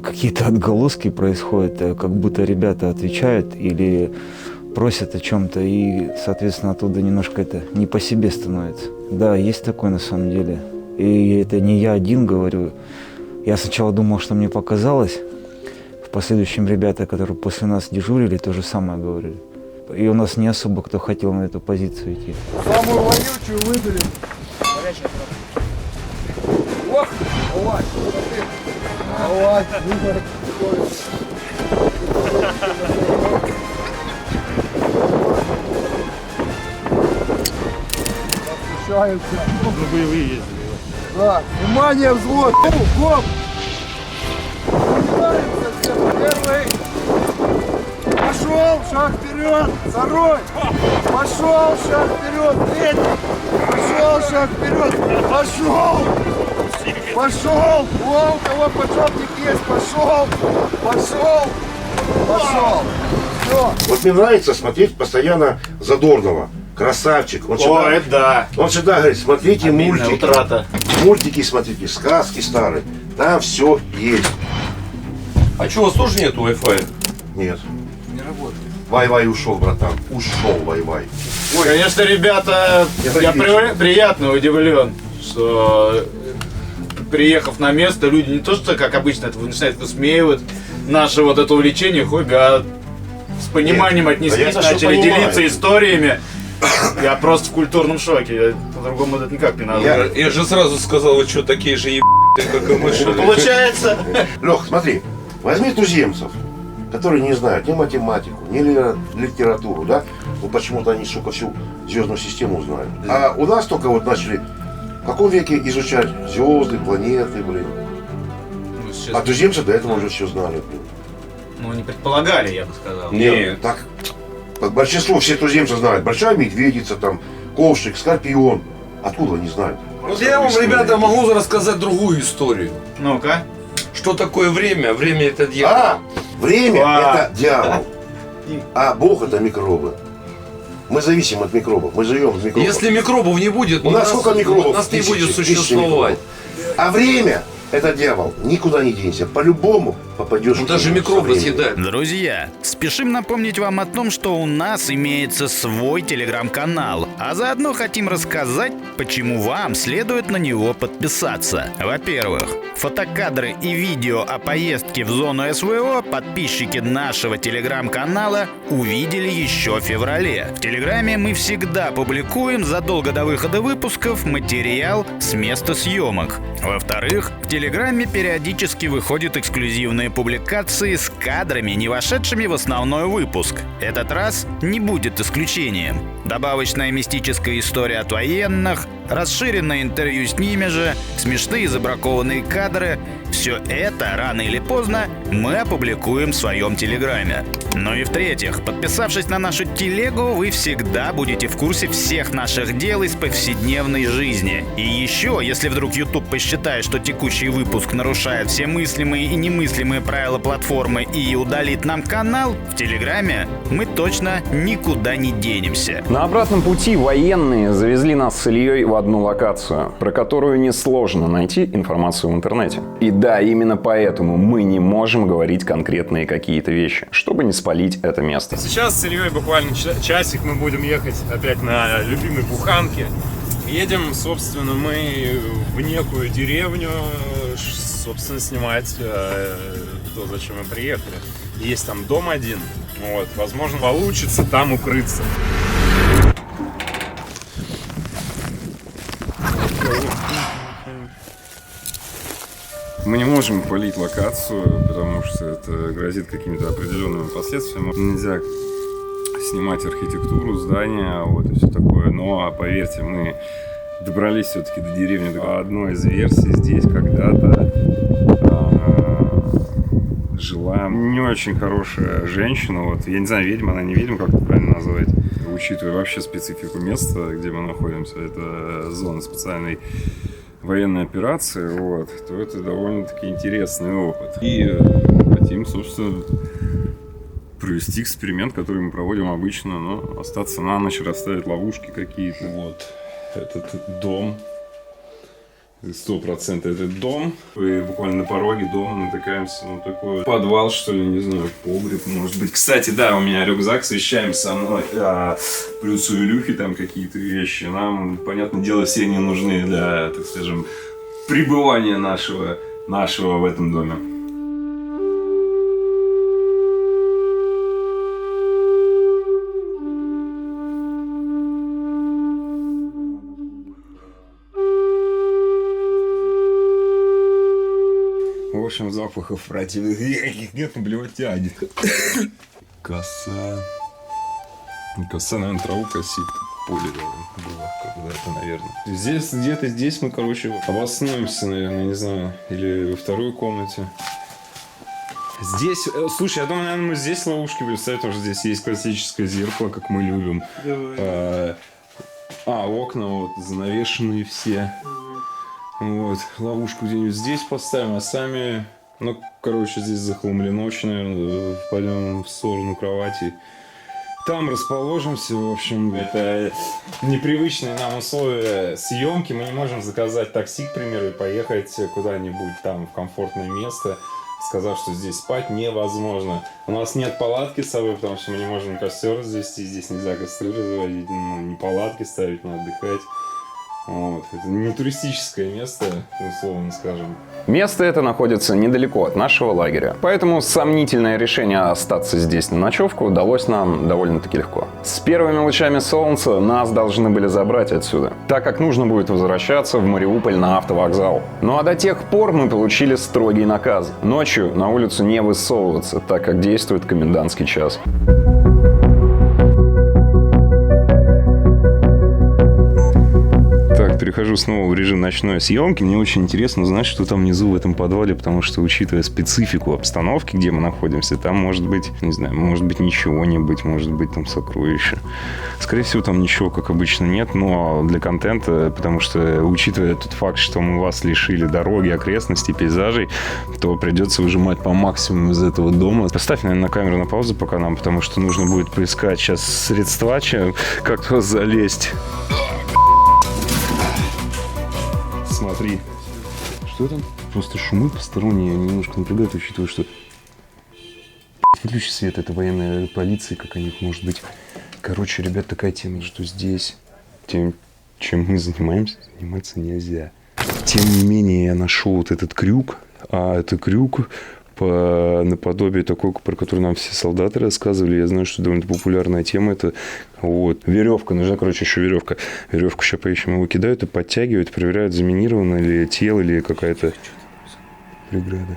какие-то отголоски происходят, как будто ребята отвечают или просят о чем-то, и, соответственно, оттуда немножко это не по себе становится. Да, есть такое на самом деле, и это не я один говорю. Я сначала думал, что мне показалось. В последующем ребята, которые после нас дежурили, то же самое говорили. И у нас не особо кто хотел на эту позицию идти. Самую вонючую выберем. Ох, давай, давай, выбор. Восхищаются. На боевые ездили. Да, внимание, взвод. Гоп! Первый. Пошел, шаг вперед. Второй. Пошел, шаг вперед. Третий. Пошел, шаг вперед. Пошел. Пошел. О, у кого поджопник есть. Пошел. Пошел. Пошел. Все. Вот мне нравится смотреть постоянно Задорнова. Красавчик. Он всегда, это да. Он всегда говорит, смотрите Обидная мультики. утрата. Мультики смотрите, сказки старые. Там все есть. А что, у вас тоже нету Wi-Fi? Нет. Не работает. Вай-вай ушел, братан. Ушел Вай-вай. Ой, конечно, ребята, я приятно удивлен, что приехав на место, люди не то что, как обычно, это начинают высмеивать наше вот это увлечение, хобби, а с пониманием отнеслись, начали делиться историями. Я просто в культурном шоке, я по-другому это никак не назову. Я же сразу сказал, вы что, такие же как и мы, что ли? Получается. Лех, смотри, возьми туземцев, которые не знают ни математику, ни литературу, да? Ну почему-то они, сука, всю звездную систему знают. А у нас только вот начали в каком веке изучать звезды, планеты, блин. А туземцы до этого уже все знали, блин. Ну, не предполагали, я бы сказал. Нет, так большинство все туземцы знают. Большая медведица, там, ковшик, скорпион. Откуда они знают? Вот я вам, ребята, могу рассказать другую историю. Ну-ка. Что такое время? Время это дьявол. А, время это дьявол. А Бог это микробы. Мы зависим от микробов. Мы живем в микробах. Если микробов не будет, у нас сколько микробов? Нас не будет существовать. А время это дьявол. Никуда не денься. По-любому попадешь. Ну, даже микробы съедают. Друзья, спешим напомнить вам о том, что у нас имеется свой телеграм-канал, а заодно хотим рассказать, почему вам следует на него подписаться. Во-первых, фотокадры и видео о поездке в зону СВО подписчики нашего телеграм-канала увидели еще в феврале. В телеграме мы всегда публикуем задолго до выхода выпусков материал с места съемок. Во-вторых, в телеграме периодически выходят эксклюзивные публикации с кадрами, не вошедшими в основной выпуск. Этот раз не будет исключением. Добавочная мистическая история от военных, расширенное интервью с ними же, смешные забракованные кадры — все это рано или поздно мы опубликуем в своем телеграме. Ну и в-третьих, подписавшись на нашу телегу, вы всегда будете в курсе всех наших дел из повседневной жизни. И еще, если вдруг YouTube посчитает, что текущий выпуск нарушает все мыслимые и немыслимые правила платформы и удалит нам канал, в телеграме мы точно никуда не денемся. На обратном пути военные завезли нас с Ильей в одну локацию, про которую несложно найти информацию в интернете. И да, именно поэтому мы не можем говорить конкретные какие-то вещи, чтобы не спалить это место. Сейчас с Ильей буквально часик мы будем ехать опять на любимой буханке. Едем, собственно, мы в некую деревню, собственно, снимать то, зачем мы приехали. Есть там дом один, Вот, возможно, получится там укрыться. Мы не можем палить локацию, потому что это грозит какими-то определенными последствиями. Нельзя снимать архитектуру, здания, вот и все такое. Но, поверьте, мы добрались все-таки до деревни. Одной из версий здесь когда-то жила не очень хорошая женщина. Вот, я не знаю, ведьма, она не ведьма, как это правильно назвать. Учитывая вообще специфику места, где мы находимся, это зона специальной военной операции, вот, то это довольно-таки интересный опыт. И хотим, собственно, провести эксперимент, который мы проводим обычно, но остаться на ночь, расставить ловушки какие-то. Вот этот дом, 100% этот дом. И буквально на пороге дома натыкаемся на такой подвал, что ли, не знаю, погреб, может быть. Кстати, да, у меня рюкзак с вещами со мной, плюс у Илюхи там какие-то вещи. Нам, понятное дело, все не нужны для, так скажем, пребывания нашего в этом доме. В общем, запахов противных никаких нет, но блевать тянет. Коса, наверное, траву косит. Поле было когда-то, наверное. Здесь, где-то здесь мы, короче, обоснуемся, наверное, не знаю. Или во второй комнате. Здесь, слушай, я думаю, наверное, мы здесь ловушки будем ставить, потому что здесь есть классическое зеркало, как мы любим. Окна вот занавешенные все. Вот, ловушку где-нибудь здесь поставим, а сами, ну, короче, здесь захламлено очень, наверное, пойдем в сторону кровати. Там расположимся, в общем, это непривычные нам условия съемки, мы не можем заказать такси, к примеру, и поехать куда-нибудь там в комфортное место, сказав, что здесь спать невозможно. У нас нет палатки с собой, потому что мы не можем костер развести, здесь нельзя костры разводить, не палатки ставить, но отдыхать. Вот. Это не туристическое место, условно скажем. Место это находится недалеко от нашего лагеря, поэтому сомнительное решение остаться здесь на ночевку удалось нам довольно-таки легко. С первыми лучами солнца нас должны были забрать отсюда, так как нужно будет возвращаться в Мариуполь на автовокзал. Ну а до тех пор мы получили строгий наказ: ночью на улицу не высовываться, так как действует комендантский час. Перехожу снова в режим ночной съемки. Мне очень интересно узнать, что там внизу в этом подвале, потому что, учитывая специфику обстановки, где мы находимся, там может быть, не знаю, может быть ничего не быть, может быть там сокровища. Скорее всего, там ничего, как обычно, нет, но для контента, потому что, учитывая тот факт, что мы вас лишили дороги, окрестностей, пейзажей, то придется выжимать по максимуму из этого дома. Поставь, наверное, на камеру на паузу пока нам, потому что нужно будет поискать сейчас средства, как-то залезть. Смотри. Что там? Просто шумы посторонние немножко напрягают, учитывая, что... Выключи свет, это военная полиция, как о них может быть. Короче, ребят, такая тема, что здесь тем, чем мы занимаемся, заниматься нельзя. Тем не менее, я нашел вот этот крюк, а это крюк наподобие такой, про который нам все солдаты рассказывали. Я знаю, что довольно популярная тема. Это вот веревка. Нужна, короче, еще веревка. Веревку сейчас поищем. Его кидают и подтягивают, проверяют, заминировано ли тело, или какая-то преграда.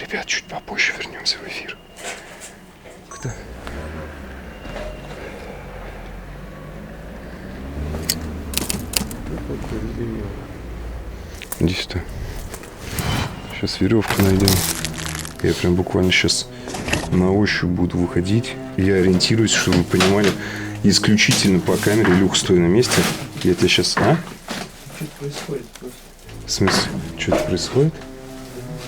Ребят, чуть попозже вернемся в эфир. Кто? Иди сюда. Сейчас веревку найдем. Я прям буквально сейчас на ощупь буду выходить. Я ориентируюсь, чтобы вы понимали, исключительно по камере. Илюх, стой на месте. Я тебя сейчас... Что-то происходит просто. В смысле? Что-то происходит?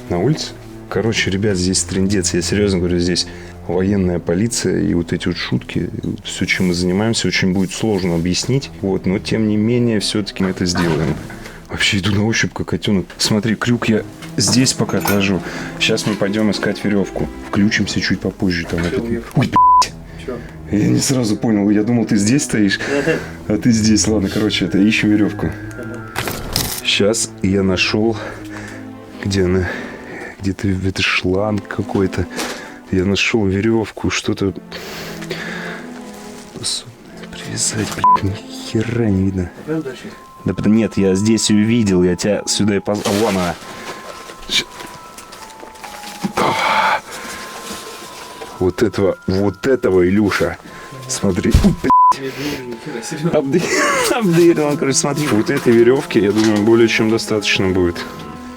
На улице? Короче, ребят, здесь трындец. Я серьезно говорю, здесь военная полиция и вот эти вот шутки, все, чем мы занимаемся, очень будет сложно объяснить. Вот, но тем не менее, все-таки мы это сделаем. Вообще иду на ощупь, как котенок. Смотри, крюк я здесь пока отложу. Сейчас мы пойдем искать веревку. Включимся чуть попозже. Там этот... Ой, блядь. Я не сразу понял. Я думал, ты здесь стоишь, а ты здесь. Ладно, короче, ищем веревку. Сейчас я нашел Где она? Где-то это шланг какой-то. Я нашел веревку, что-то привязать, блядь, ни хера не видно. Да нет, я здесь ее видел, я тебя сюда и позвал. Вон она. Вот этого, Илюша. Смотри. Обдырил, короче, смотри. Вот этой веревки, я думаю, более чем достаточно будет.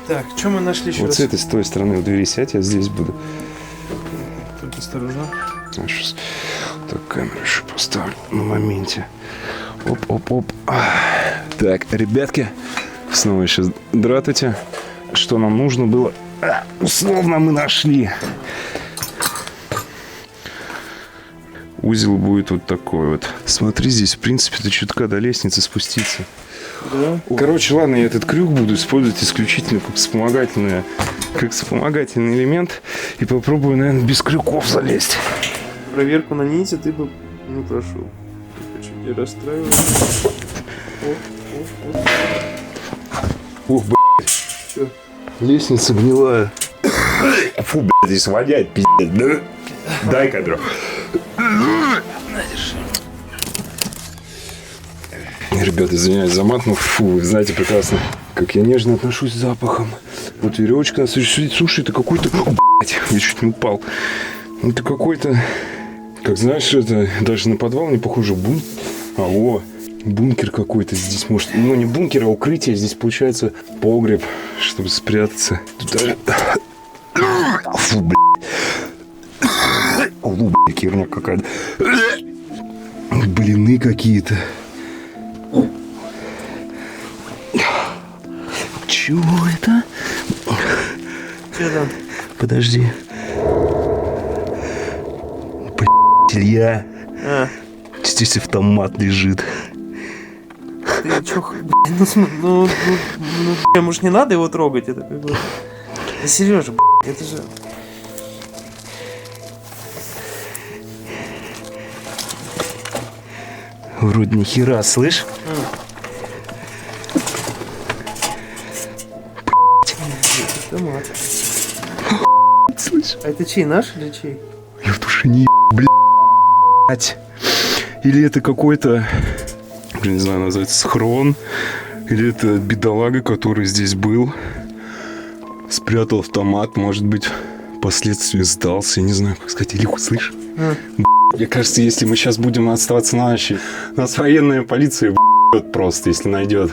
Так, что мы нашли еще Вот раз? с этой, с той стороны у двери сядь, я здесь буду. Только осторожно. Сейчас так камеру еще поставлю на моменте. Оп-оп-оп. Так, ребятки, снова еще здравствуйте. Что нам нужно было? Условно мы нашли. Узел будет вот такой вот. Смотри, здесь, в принципе, до чутка до лестницы спуститься. Да. Короче, ладно, я этот крюк буду использовать исключительно как вспомогательный элемент. И попробую, наверное, без крюков залезть. Проверку на низе ты бы не прошел. Хочу тебя расстраивать. Ух, блядь. Че? Лестница гнилая. Фу, блядь, здесь воняет, пиздец, да? Дай камеру. Ребята, извиняюсь за мат, но фу, вы знаете прекрасно, как я нежно отношусь к запахам. Вот веревочка нас сидит. Слушай, это какой-то... Блядь, я чуть не упал. Это какой-то... Как знаешь, это даже на подвал не похоже. Бункер какой-то здесь, может... Ну, не бункер, а укрытие. Здесь, получается, погреб, чтобы спрятаться. Тут даже... Фу, блядь. Блядь, херня какая-то. Блины какие-то. Чего это? Что там? Подожди. Блядь, Илья. Здесь автомат лежит. Ты чё, может не надо его трогать? Это как бы... Да, Сережа, это же... Вроде ни хера, слышь? Автомат. Слышь? А это чей, наш или чей? Я в душе не блядь. Или это какой-то, не знаю, называется схрон. Или это бедолага, который здесь был. Спрятал автомат, может быть, впоследствии сдался. Я не знаю, как сказать. Илюха, слышь? Мне кажется, если мы сейчас будем оставаться на ночь, нас военная полиция б***ет просто, если найдет.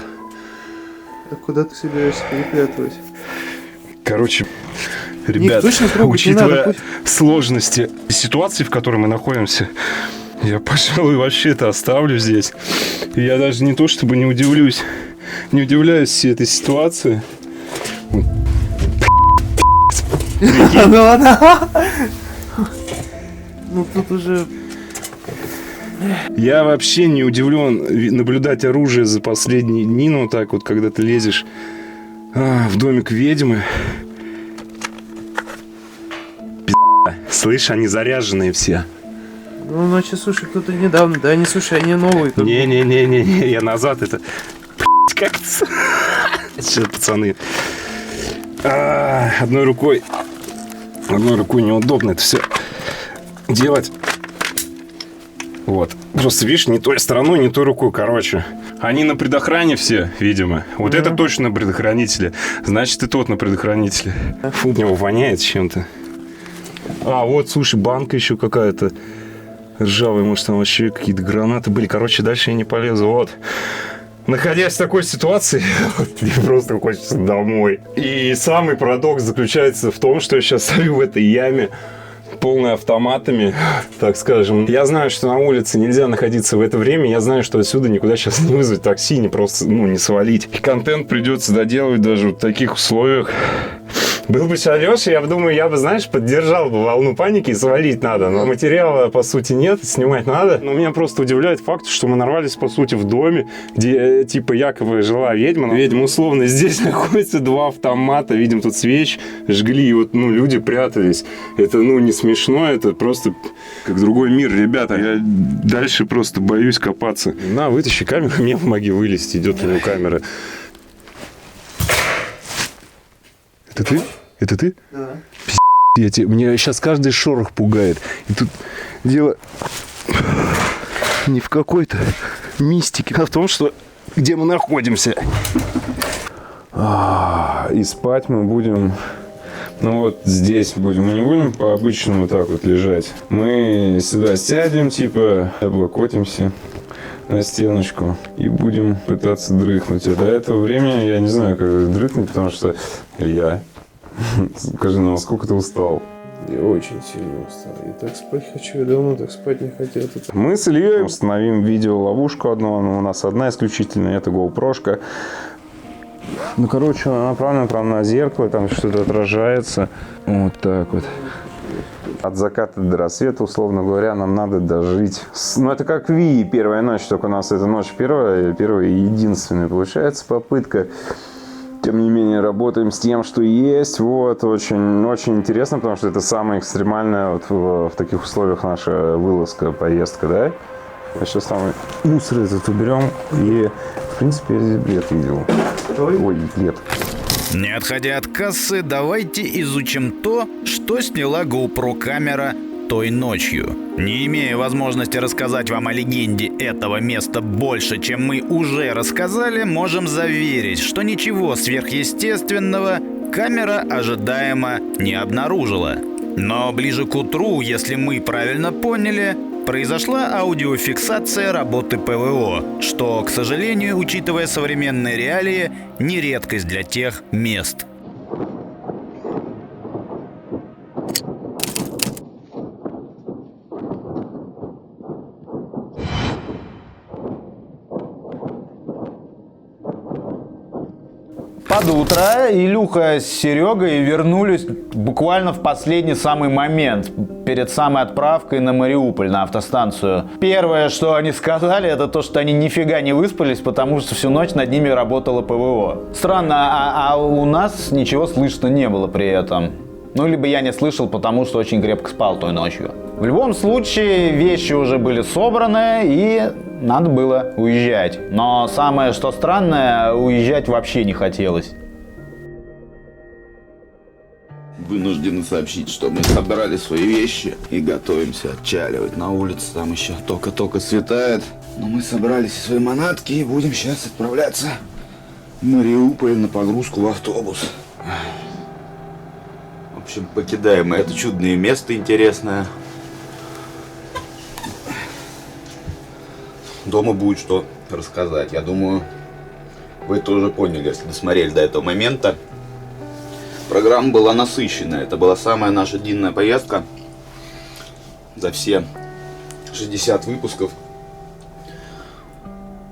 А куда ты собираешься перепрятывать? Короче, ребят, точно трогать учитывая не надо, сложности ситуации, в которой мы находимся, я, пожалуй, вообще это оставлю здесь. И я даже не то чтобы не удивляюсь всей этой ситуации. Ну ладно. Ну тут уже... Я вообще не удивлен наблюдать оружие за последние дни, ну так вот, когда ты лезешь в домик ведьмы. Пизда. Слышь, они заряженные все. Ну, значит, слушай, кто-то недавно, да, не слушай, они новые. Не-не-не, я назад это... Как это... Сейчас, пацаны. Одной рукой неудобно это все делать. Вот. Просто, видишь, не той стороной, не той рукой, короче. Они на предохране все, видимо. Вот это точно на предохранителе. Значит, и тот на предохранителе. Фу, от него воняет чем-то. Вот, слушай, банка еще какая-то ржавая. Может, там вообще какие-то гранаты были. Короче, дальше я не полезу. Вот. Находясь в такой ситуации, мне просто хочется домой. И самый парадокс заключается в том, что я сейчас стою в этой яме, полной автоматами, так скажем. Я знаю, что на улице нельзя находиться в это время. Я знаю, что отсюда никуда сейчас не вызвать такси, не просто, не свалить. И контент придется доделывать даже в таких условиях. Был бы Алеша, я думаю, я бы, знаешь, поддержал бы волну паники и свалить надо. Но материала, по сути, нет, снимать надо. Но меня просто удивляет факт, что мы нарвались, по сути, в доме, где, типа, якобы жила ведьма. Но ведьма, условно, здесь находится 2 автомата, видим, тут свеч жгли, и вот, люди прятались. Это, не смешно, это просто как другой мир, ребята. Я дальше просто боюсь копаться. На, вытащи камеру, мне помоги вылезти, идет у него камера. Это ты? Это ты? Да. Меня сейчас каждый шорох пугает. И тут дело не в какой-то мистике, а в том, что где мы находимся. И спать мы будем... Ну вот здесь будем. Мы не будем по-обычному так вот лежать. Мы сюда сядем, типа, облокотимся на стеночку и будем пытаться дрыхнуть. А до этого времени я не знаю, как дрыхнуть, потому что я... Скажи, ну насколько ты устал? Я очень сильно устал. Я так спать хочу, я давно так спать не хотел. Мы с Ильей установим видеоловушку одну, но у нас одна исключительная, это GoPro-шка. Ну, короче, она направлена прямо на зеркало, там что-то отражается. Вот так вот. От заката до рассвета, условно говоря, нам надо дожить. Ну, это как Вии, первая ночь, только у нас эта ночь первая и единственная. Получается попытка. Тем не менее, работаем с тем, что есть. Вот, очень, очень интересно, потому что это самая экстремальная вот в таких условиях наша вылазка, поездка, да? А сейчас там мусор этот уберем. И, в принципе, я здесь бред видел. Ой, бред. Не отходя от кассы, давайте изучим то, что сняла GoPro-камера той ночью. Не имея возможности рассказать вам о легенде этого места больше, чем мы уже рассказали, можем заверить, что ничего сверхъестественного камера ожидаемо не обнаружила. Но ближе к утру, если мы правильно поняли, произошла аудиофиксация работы ПВО, что, к сожалению, учитывая современные реалии, не редкость для тех мест. Под утро Илюха с Серегой вернулись буквально в последний самый момент, перед самой отправкой на Мариуполь, на автостанцию. Первое, что они сказали, это то, что они нифига не выспались, потому что всю ночь над ними работало ПВО. Странно, а у нас ничего слышно не было при этом. Ну, либо я не слышал, потому что очень крепко спал той ночью. В любом случае, вещи уже были собраны, и надо было уезжать. Но самое, что странное, уезжать вообще не хотелось. Вынуждены сообщить, что мы собрали свои вещи и готовимся отчаливать. На улице там еще только-только светает. Но мы собрали все свои манатки и будем сейчас отправляться в Мариуполь на погрузку в автобус. В общем, покидаем мы это чудное место интересное. Дома будет что рассказать. Я думаю, вы это уже поняли, если досмотрели до этого момента. Программа была насыщенная. Это была самая наша длинная поездка за все 60 выпусков.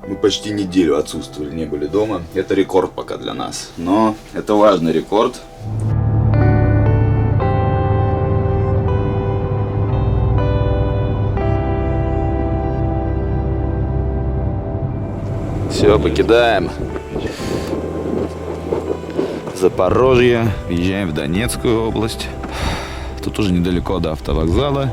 Мы почти неделю отсутствовали, не были дома. Это рекорд пока для нас. Но это важный рекорд. Все, покидаем Запорожье, въезжаем в Донецкую область. Тут уже недалеко до автовокзала.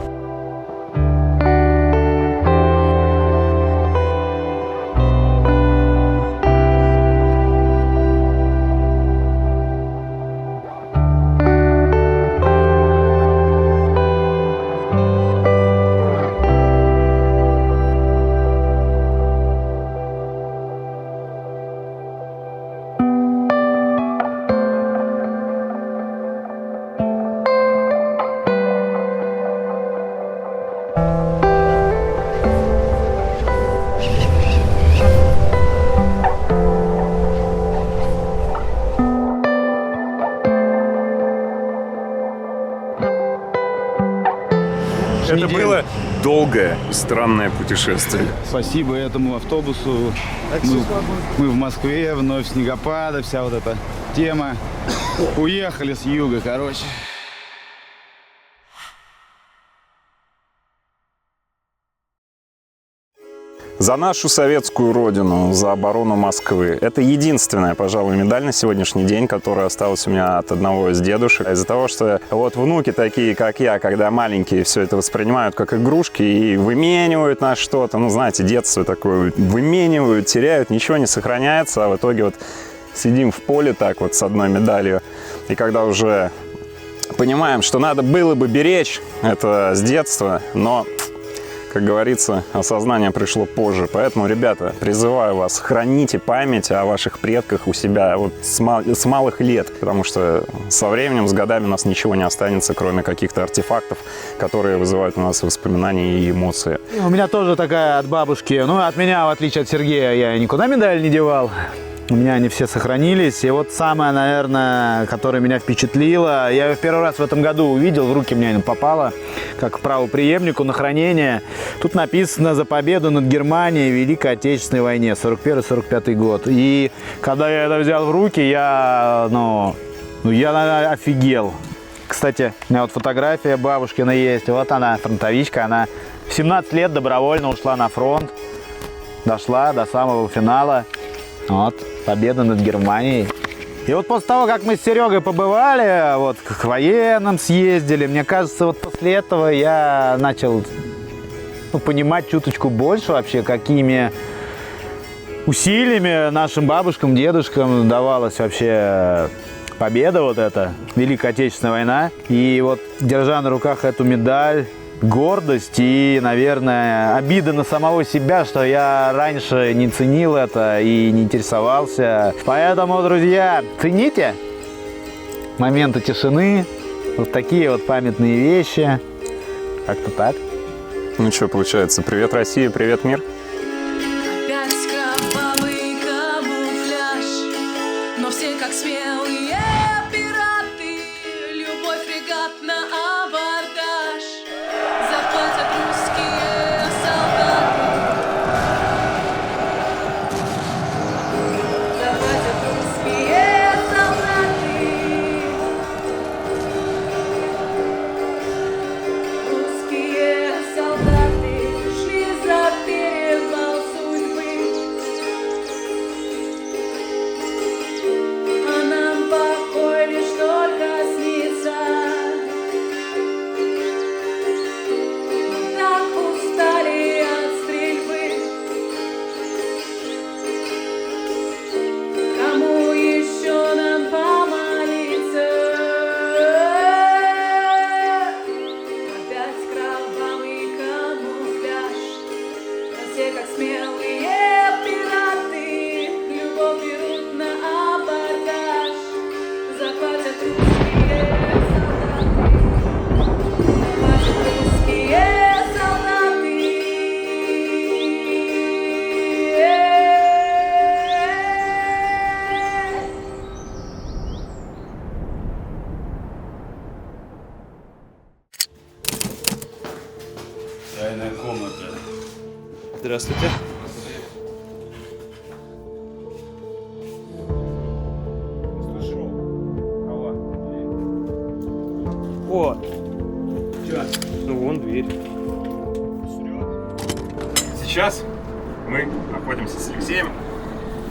Это было долгое и странное путешествие. Спасибо этому автобусу. Мы в Москве, вновь снегопады, вся вот эта тема. Уехали с юга, короче. За нашу советскую родину, за оборону Москвы. Это единственная, пожалуй, медаль на сегодняшний день, которая осталась у меня от одного из дедушек. Из-за того, что вот внуки такие, как я, когда маленькие, все это воспринимают как игрушки и выменивают на что-то. Ну, знаете, детство такое. Выменивают, теряют, ничего не сохраняется. А в итоге вот сидим в поле так вот с одной медалью И когда уже понимаем, что надо было бы беречь это с детства, но, как говорится, осознание пришло позже. Поэтому, ребята, призываю вас, храните память о ваших предках у себя вот с малых лет, потому что со временем, с годами у нас ничего не останется, кроме каких-то артефактов, которые вызывают у нас воспоминания и эмоции. У меня тоже такая от бабушки. Ну, от меня, в отличие от Сергея, я никуда медаль не девал. У меня они все сохранились. И вот самое, наверное, которое меня впечатлило, я ее в первый раз в этом году увидел, в руки мне попало, как правопреемнику на хранение. Тут написано «За победу над Германией в Великой Отечественной войне, 41-45 год». И когда я это взял в руки, я офигел. Кстати, у меня вот фотография бабушкина есть. Вот она, фронтовичка. Она в 17 лет добровольно ушла на фронт. Дошла до самого финала. Вот, победа над Германией. И вот после того, как мы с Серегой побывали, вот к военным съездили, мне кажется, вот после этого я начал понимать чуточку больше вообще, какими усилиями нашим бабушкам, дедушкам давалась вообще победа вот эта, Великая Отечественная война. И вот, держа на руках эту медаль, гордость и, наверное, обида на самого себя, что я раньше не ценил это и не интересовался. Поэтому, друзья, цените моменты тишины, вот такие вот памятные вещи. Как-то так. Ну что, получается, привет, Россия, привет, мир. Опять кровавый камуфляж, но все как смелые пираты, любой фрегат на абордаж. Заплатят русские солдаты. Заплатят русские солдаты. Русские солдаты шли за перевал судьбы. А нам покой лишь только снится. Устали от стрельбы. Кому еще нам помолиться? Опять кровавый камуфляж, все как смелые пираты, любовь берут на абордаж, захватят русские солдаты, захватят русские. Тайная комната. Здравствуйте. О! Чё? Ну вон дверь. Сейчас мы находимся с Алексеем,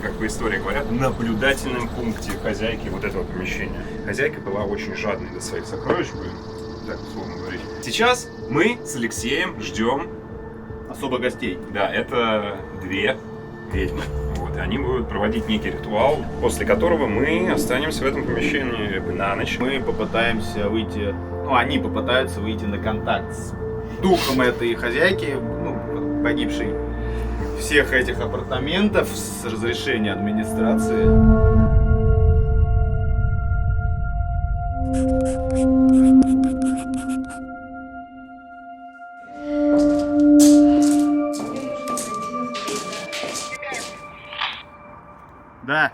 как по истории говорят, в наблюдательном пункте хозяйки вот этого помещения. Хозяйка была очень жадной до своих сокровищ, будем так условно говорить. Сейчас мы с Алексеем ждем особо гостей. Да, это две ведьмы. Вот, и они будут проводить некий ритуал, после которого мы останемся в этом помещении на ночь. Мы попытаемся выйти, они попытаются выйти на контакт с духом этой хозяйки, погибшей, всех этих апартаментов с разрешения администрации. Да.